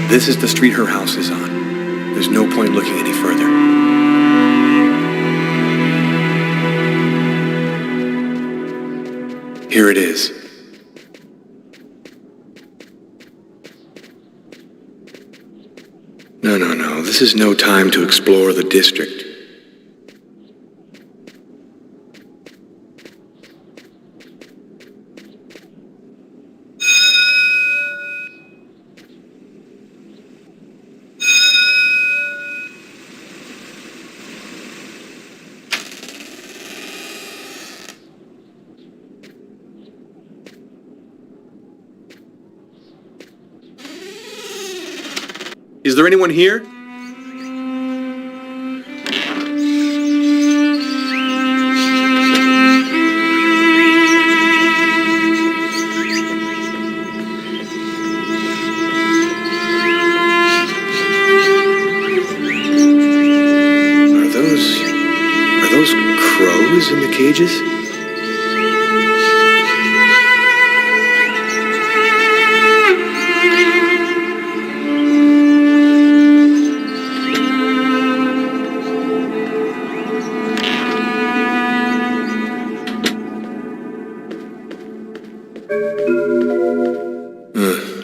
This is the street her house is on. There's no point looking any further. Here it is. No. This is no time to explore the district. Is there anyone here? Are those crows in the cages?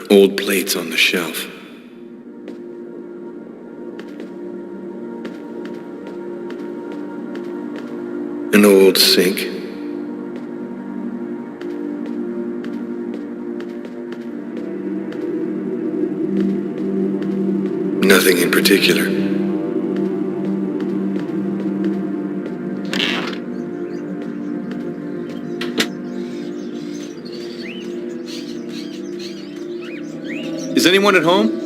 Old plates on the shelf. An old sink. Nothing in particular. Is anyone at home?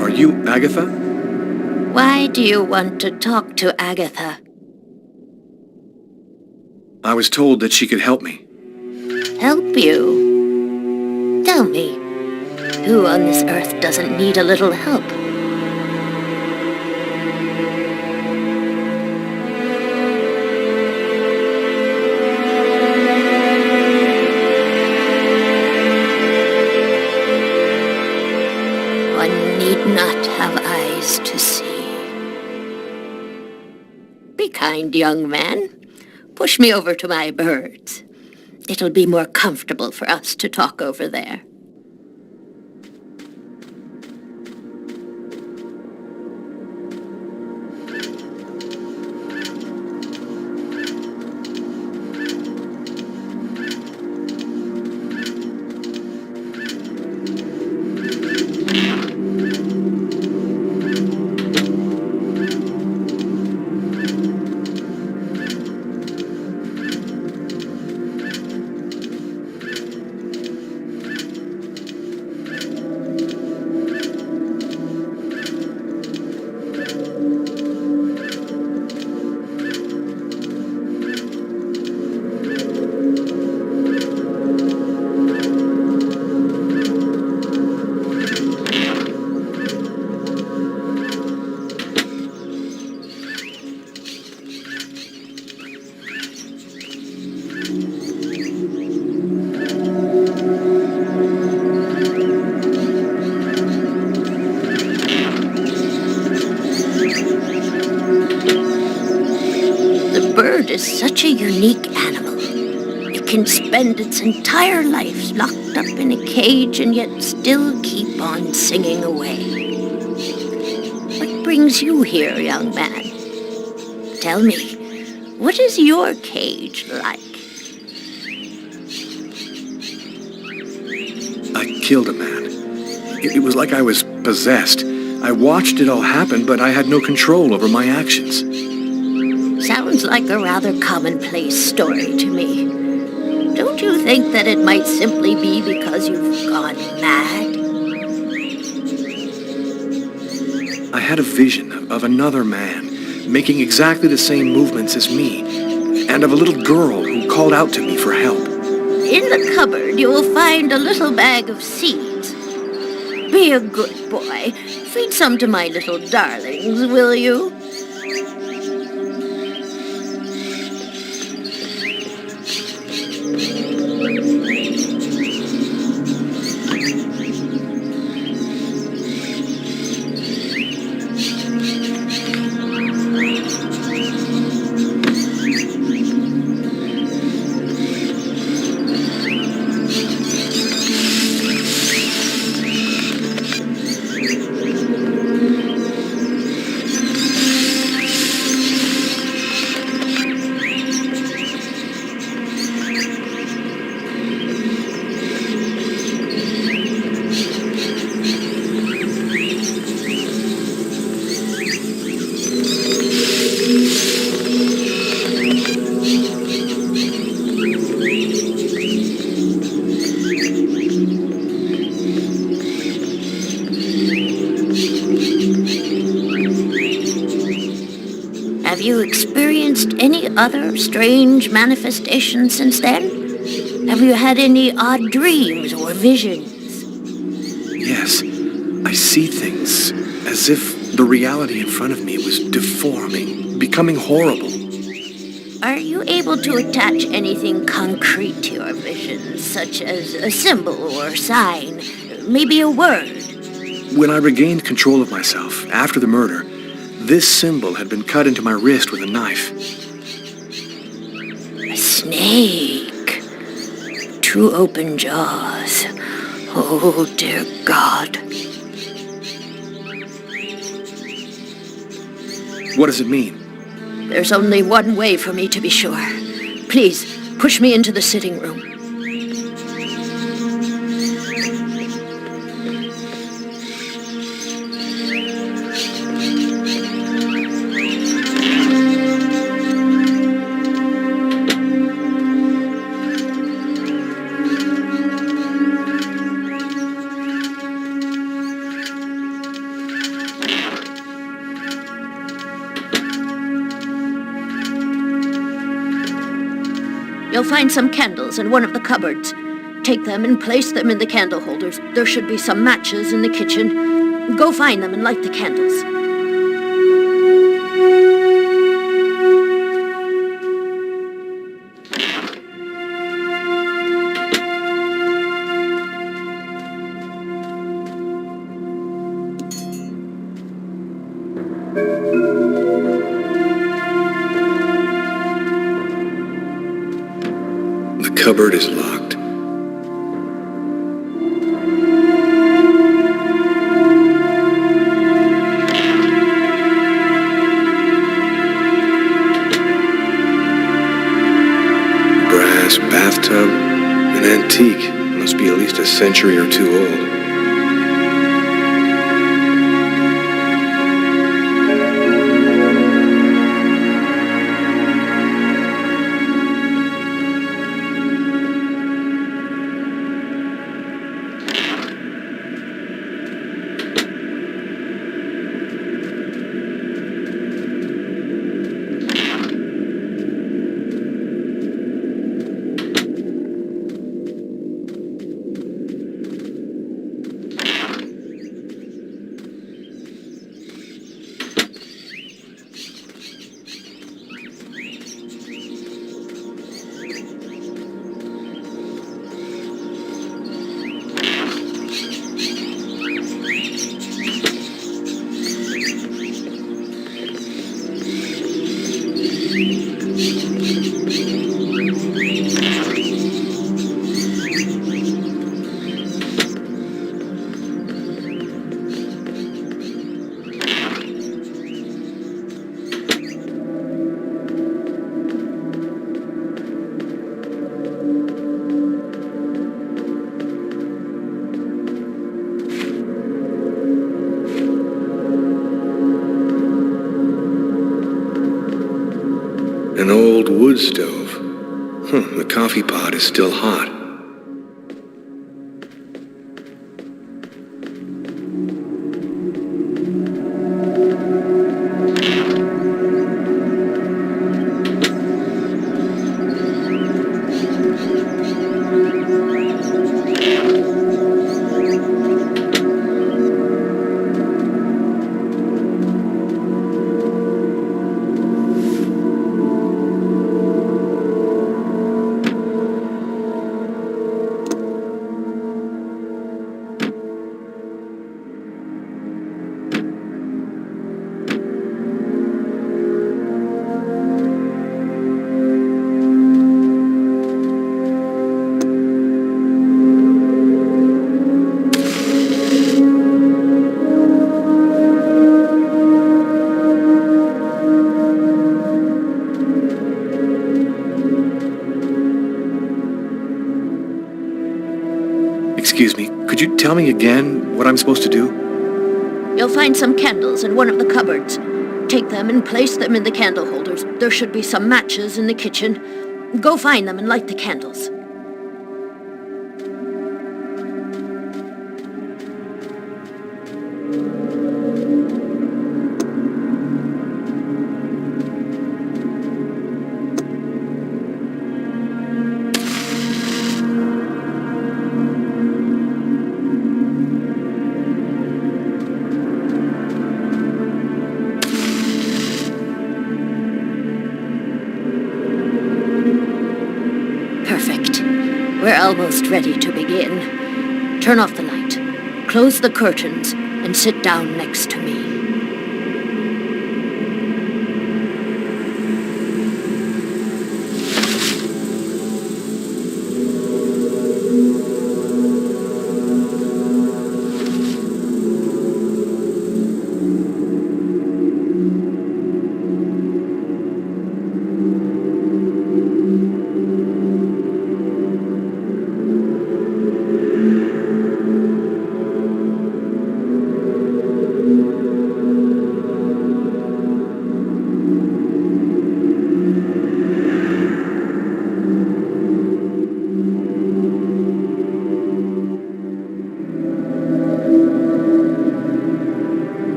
Are you Agatha? Why do you want to talk to Agatha? I was told that she could help me. Help you? Tell me, who on this earth doesn't need a little help? One need not have eyes to see. Be kind, young man. Push me over to my birds. It'll be more comfortable for us to talk over there. ghost is such a unique animal. It can spend its entire life locked up in a cage and yet still keep on singing away. What brings you here, young man? Tell me, what is your cage like? I killed a man. It was like I was possessed. I watched it all happen, but I had no control over my actions. Sounds like a rather commonplace story to me. Don't you think that it might simply be because you've gone mad? I had a vision of another man making exactly the same movements as me, and of a little girl who called out to me for help. In the cupboard, you will find a little bag of seeds. Be a good boy. Feed some to my little darlings, will you? Have you experienced any other strange manifestations since then? Have you had any odd dreams or visions? Yes, I see things as if the reality in front of me was deforming, becoming horrible. Are you able to attach anything concrete to your visions, such as a symbol or sign, maybe a word? When I regained control of myself after the murder, this symbol had been cut into my wrist with a knife. A snake. 2 open jaws. Oh, dear God. What does it mean? There's only one way for me to be sure. Please, push me into the sitting room. You'll find some candles in one of the cupboards. Take them and place them in the candle holders. There should be some matches in the kitchen. Go find them and light the candles. The cupboard is locked. Brass bathtub, an antique. Must be at least a century or two old. An old wood stove. The coffee pot is still hot. Excuse me, could you tell me again what I'm supposed to do? You'll find some candles in one of the cupboards. Take them and place them in the candle holders. There should be some matches in the kitchen. Go find them and light the candles. Perfect. We're almost ready to begin. Turn off the light, close the curtains, and sit down next to me.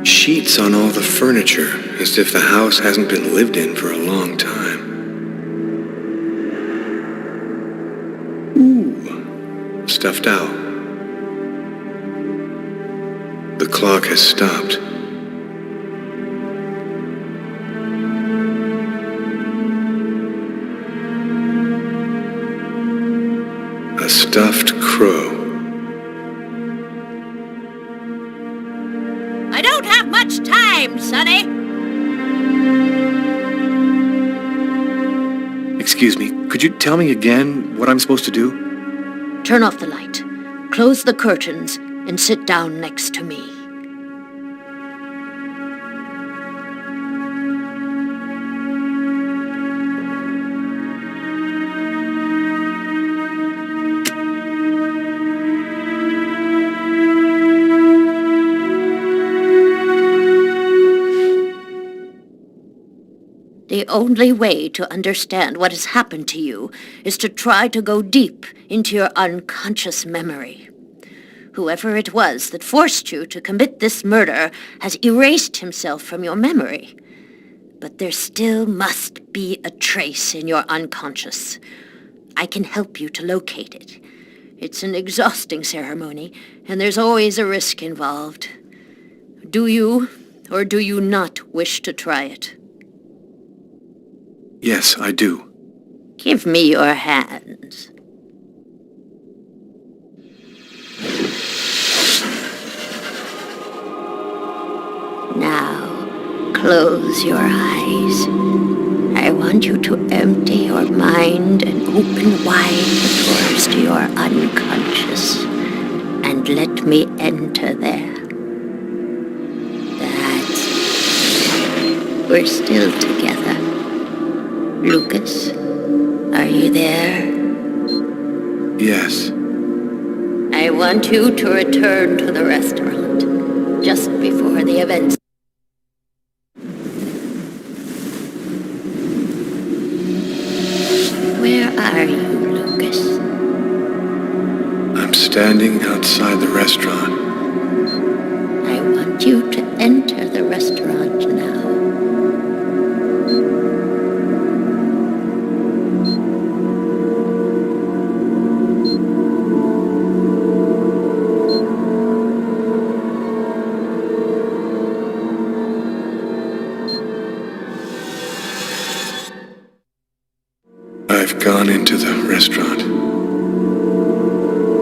Sheets on all the furniture, as if the house hasn't been lived in for a long time. Ooh, stuffed owl. The clock has stopped. A stuffed crow. I don't have much time, Sonny. Excuse me, could you tell me again what I'm supposed to do? Turn off the light, close the curtains, and sit down next to me. The only way to understand what has happened to you is to try to go deep into your unconscious memory. Whoever it was that forced you to commit this murder has erased himself from your memory. But there still must be a trace in your unconscious. I can help you to locate it. It's an exhausting ceremony, and there's always a risk involved. Do you, or do you not wish to try it? Yes, I do. Give me your hands. What Close your eyes. I want you to empty your mind and open wide the doors to your unconscious. And let me enter there. That's it. We're still together. Lucas, are you there? Yes. I want you to return to the restaurant just before the events. Where are you, Lucas? I'm standing outside the restaurant. I want you to enter the restaurant now. I've gone into the restaurant.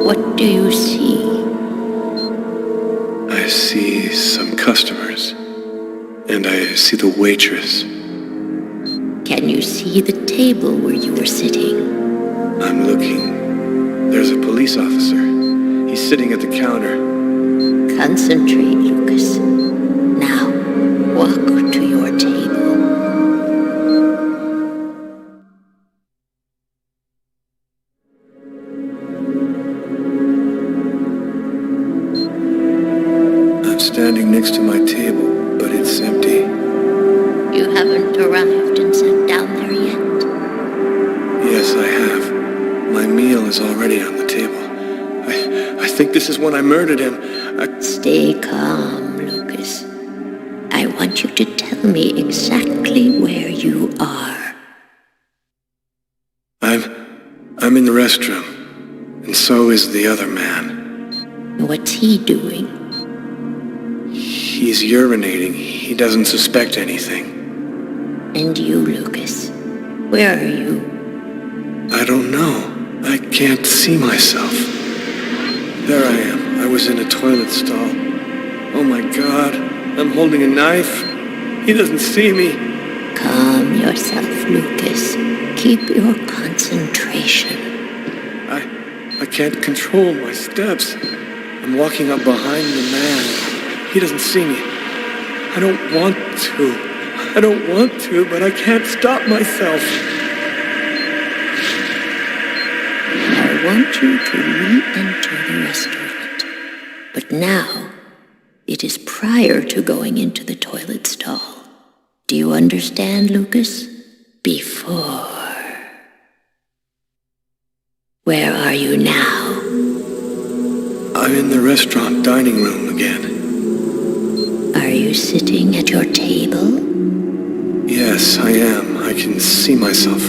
What do you see? I see some customers. And I see the waitress. Can you see the table where you were sitting? I'm looking. There's a police officer. He's sitting at the counter. Concentrate, Lucas. Now, walk to your table. I'm standing next to my table, but it's empty. You haven't arrived and sat down there yet. Yes, I have. My meal is already on the table. I think this is when I murdered him. Stay calm, Lucas. I want you to tell me exactly where you are. I'm in the restroom. And so is the other man. What's he doing? He's urinating. He doesn't suspect anything. And you, Lucas? Where are you? I don't know. I can't see myself. There I am. I was in a toilet stall. Oh my God. I'm holding a knife. He doesn't see me. Calm yourself, Lucas. Keep your concentration. I can't control my steps. I'm walking up behind the man. He doesn't see me. I don't want to, but I can't stop myself. I want you to re-enter the restaurant. But now, it is prior to going into the toilet stall. Do you understand, Lucas? Before. Where are you now? I'm in the restaurant dining room again. Are you sitting at your table? Yes, I am. I can see myself.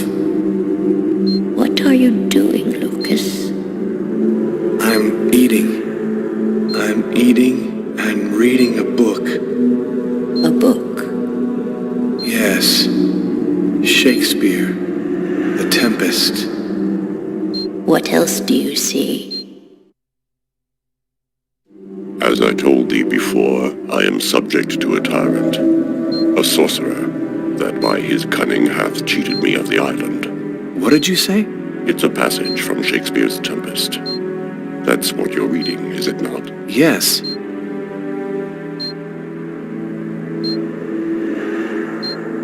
What are you doing, Lucas? I'm eating. I'm eating and reading a book. A book? Yes. Shakespeare. The Tempest. What else do you see? As I told thee before, I am subject to a tyrant, a sorcerer, that by his cunning hath cheated me of the island. What did you say? It's a passage from Shakespeare's Tempest. That's what you're reading, is it not? Yes.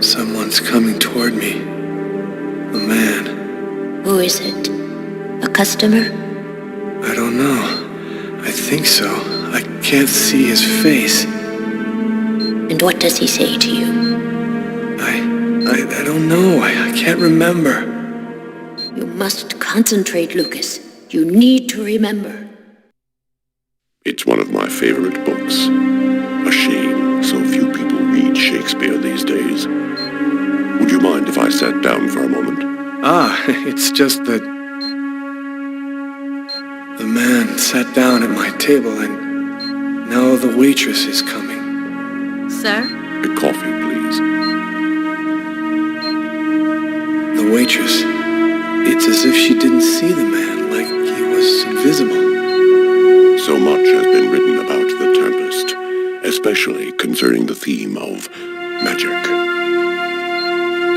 Someone's coming toward me. A man. Who is it? A customer? I don't know. I think so. I can't see his face. And what does he say to you? I don't know. I can't remember. You must concentrate, Lucas. You need to remember. It's one of my favorite books. A shame so few people read Shakespeare these days. Would you mind if I sat down for a moment? It's just that the man sat down at my table and now the waitress is coming. Sir? A coffee, please. The waitress, it's as if she didn't see the man, like he was invisible. So much has been written about the Tempest, especially concerning the theme of magic.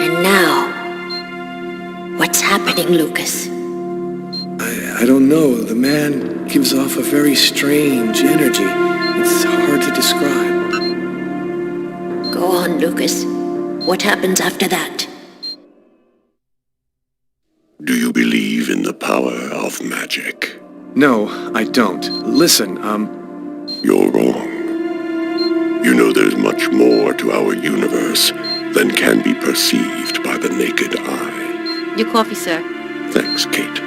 And now, what's happening, Lucas? I don't know. The man gives off a very strange energy. It's hard to describe. Go on, Lucas. What happens after that? Do you believe in the power of magic? No, I don't. Listen, You're wrong. You know there's much more to our universe than can be perceived by the naked eye. Your coffee, sir. Thanks, Kate.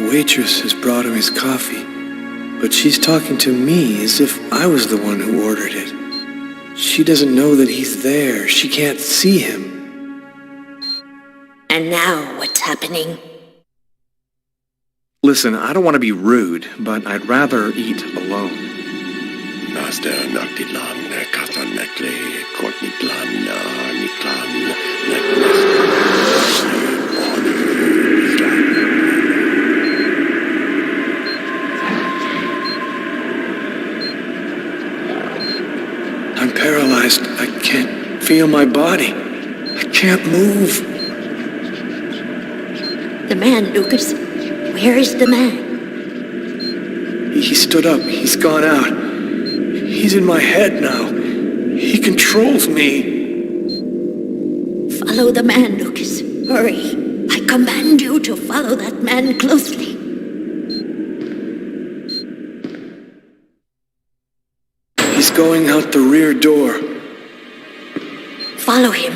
the waitress has brought him his coffee, but she's talking to me as if I was the one who ordered it. She doesn't know that he's there. She can't see him. And now what's happening? Listen, I don't want to be rude, but I'd rather eat alone. Master Noctilan, Katan Nekle, Kortniklan, Niklan, I'm paralyzed. I can't feel my body. I can't move. The man, Lucas. Where is the man? He stood up. He's gone out. He's in my head now. He controls me. Follow the man, Lucas. Hurry. I command you to follow that man closely. He's going out the rear door. Follow him.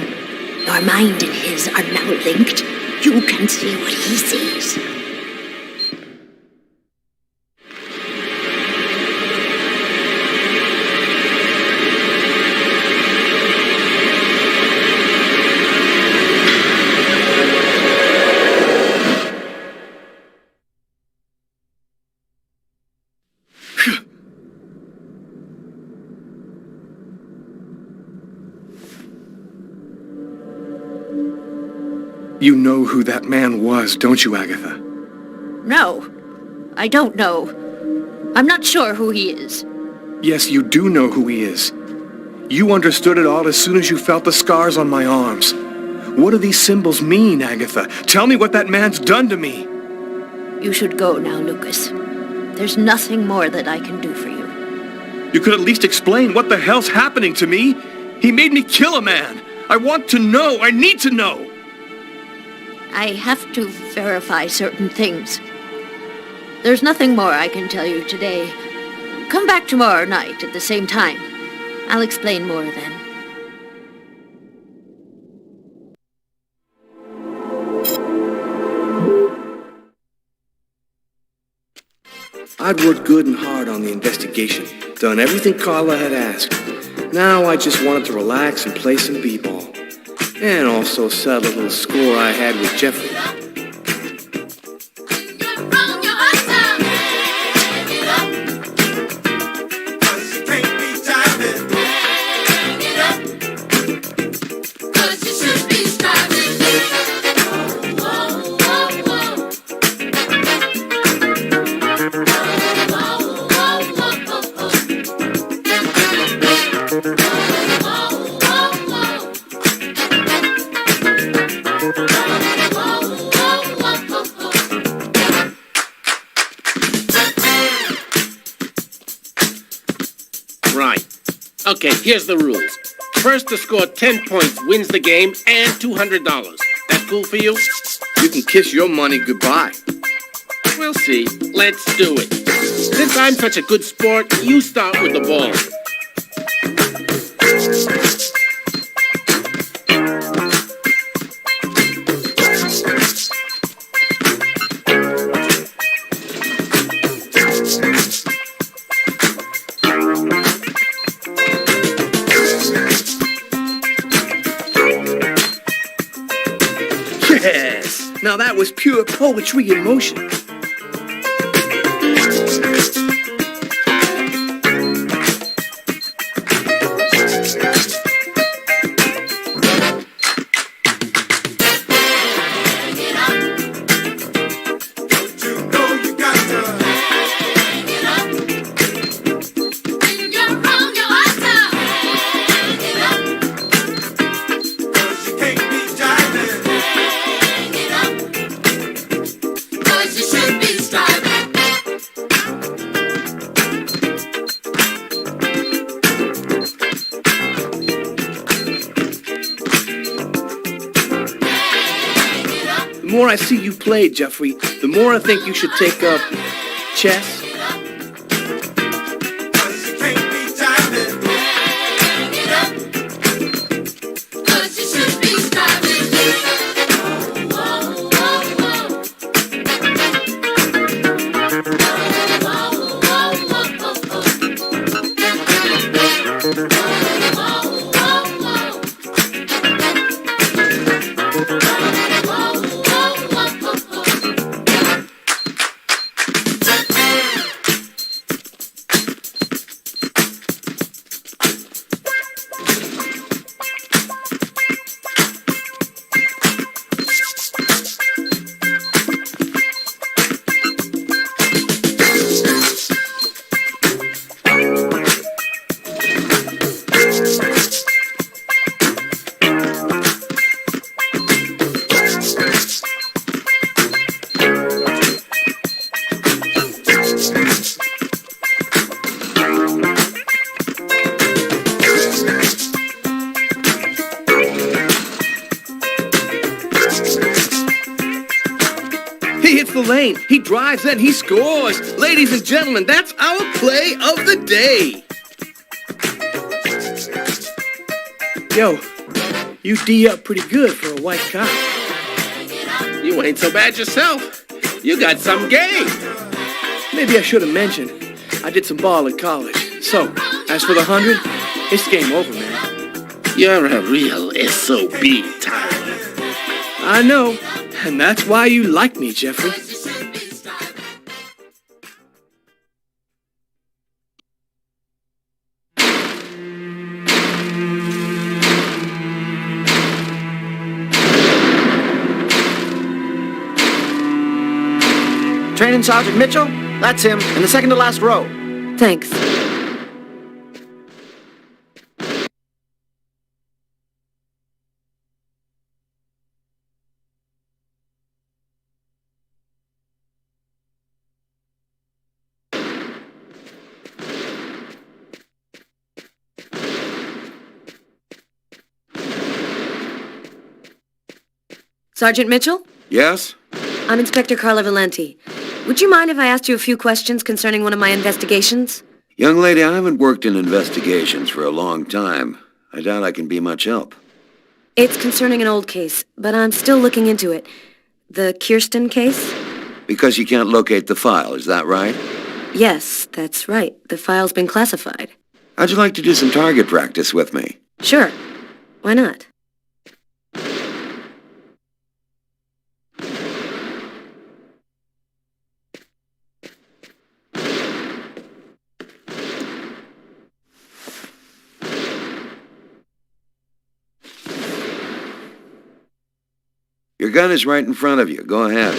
Your mind and his are now linked. You can see what he sees. You know who that man was, don't you, Agatha? No, I don't know. I'm not sure who he is. Yes, you do know who he is. You understood it all as soon as you felt the scars on my arms. What do these symbols mean, Agatha? Tell me what that man's done to me. You should go now, Lucas. There's nothing more that I can do for you. You could at least explain what the hell's happening to me. He made me kill a man. I want to know. I need to know. I have to verify certain things. There's nothing more I can tell you today. Come back tomorrow night at the same time. I'll explain more then. I'd worked good and hard on the investigation, done everything Carla had asked. Now I just wanted to relax and play some b-ball. And also settle a little score I had with Jeffrey. Okay, here's the rules. First to score 10 points wins the game and $200. That cool for you? You can kiss your money goodbye. We'll see. Let's do it. Since I'm such a good sport, you start with the ball. Yes! Now that was pure poetry in motion. more I see you play, Jeffrey, the more I think you should take up chess. He hits the lane, he drives, and he scores. Ladies and gentlemen, that's our play of the day. Yo, you D up pretty good for a white cop. You ain't so bad yourself. You got some game. Maybe I should have mentioned, I did some ball in college. So, as for the 100, it's game over, man. You're a real SOB, Tyler. I know, and that's why you like me, Jeffrey. Training Sergeant Mitchell? That's him, in the second to last row. Thanks. Sergeant Mitchell? Yes? I'm Inspector Carla Valenti. Would you mind if I asked you a few questions concerning one of my investigations? Young lady, I haven't worked in investigations for a long time. I doubt I can be much help. It's concerning an old case, but I'm still looking into it. The Kirsten case? Because you can't locate the file, is that right? Yes, that's right. The file's been classified. How'd you like to do some target practice with me? Sure. Why not? Your gun is right in front of you. Go ahead.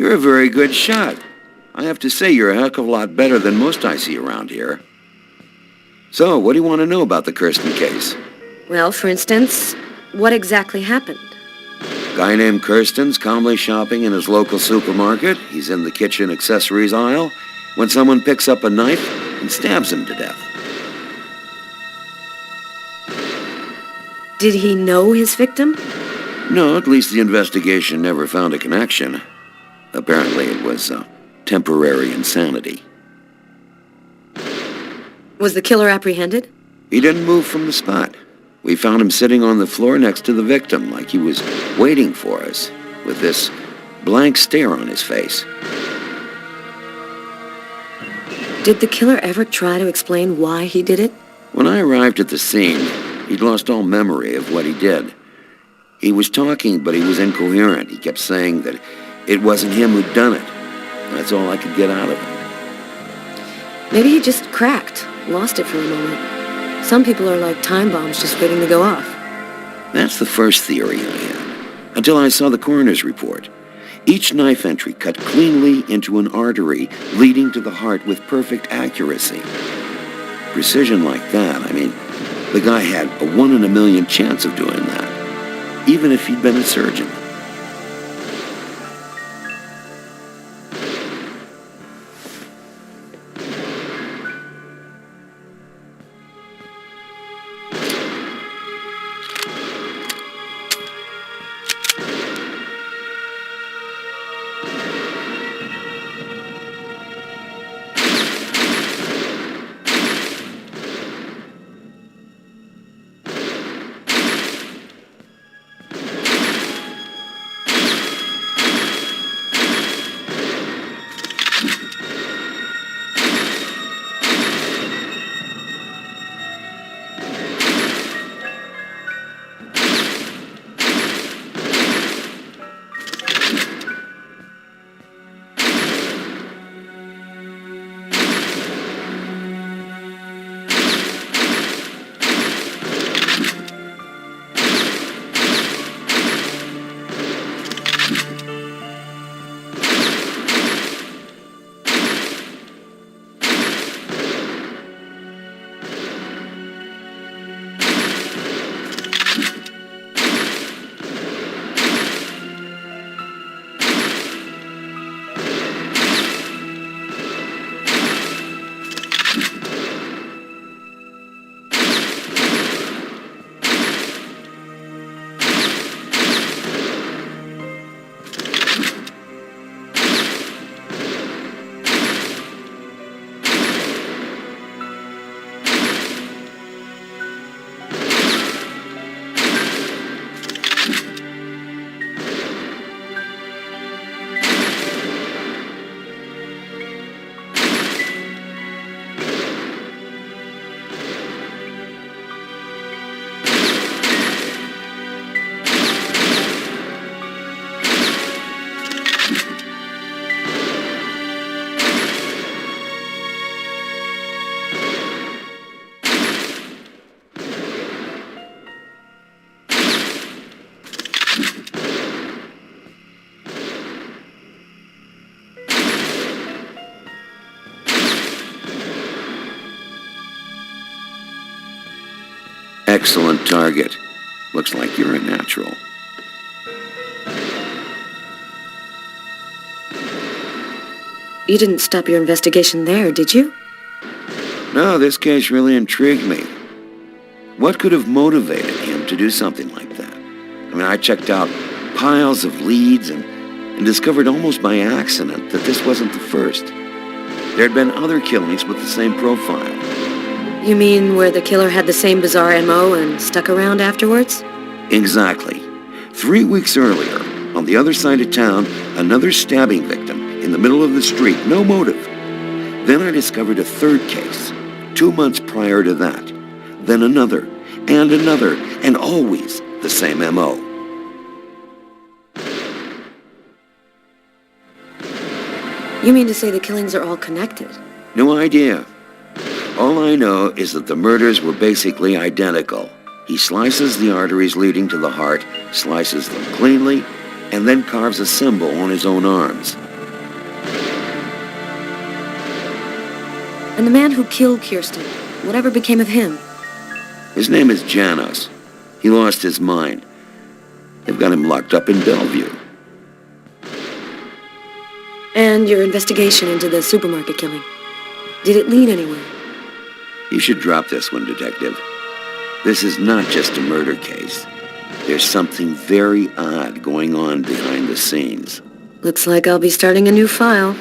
You're a very good shot. I have to say you're a heck of a lot better than most I see around here. So, what do you want to know about the Kirsten case? Well, for instance, what exactly happened? Guy named Kirsten's calmly shopping in his local supermarket. He's in the kitchen accessories aisle when someone picks up a knife and stabs him to death. Did he know his victim? No, at least the investigation never found a connection. Apparently it was temporary insanity. Was the killer apprehended? He didn't move from the spot. We found him sitting on the floor next to the victim, like he was waiting for us, with this blank stare on his face. Did the killer ever try to explain why he did it? When I arrived at the scene, he'd lost all memory of what he did. He was talking, but he was incoherent. He kept saying that it wasn't him who'd done it. That's all I could get out of him. Maybe he just cracked, lost it for a moment. Some people are like time bombs just waiting to go off. That's the first theory I had, until I saw the coroner's report. Each knife entry cut cleanly into an artery leading to the heart with perfect accuracy. Precision like that, I mean, the guy had a 1 in a million chance of doing that, even if he'd been a surgeon. Excellent target. Looks like you're a natural. You didn't stop your investigation there, did you? No, this case really intrigued me. What could have motivated him to do something like that? I mean, I checked out piles of leads and discovered almost by accident that this wasn't the first. There had been other killings with the same profile. You mean where the killer had the same bizarre MO and stuck around afterwards? Exactly. 3 weeks earlier, on the other side of town, another stabbing victim in the middle of the street, no motive. Then I discovered a third case, 2 months prior to that. Then another, and always the same MO. You mean to say the killings are all connected? No idea. All I know is that the murders were basically identical. He slices the arteries leading to the heart, slices them cleanly, and then carves a symbol on his own arms. And the man who killed Kirsten, whatever became of him? His name is Janos. He lost his mind. They've got him locked up in Bellevue. And your investigation into the supermarket killing. Did it lead anywhere? You should drop this one, Detective. This is not just a murder case. There's something very odd going on behind the scenes. Looks like I'll be starting a new file.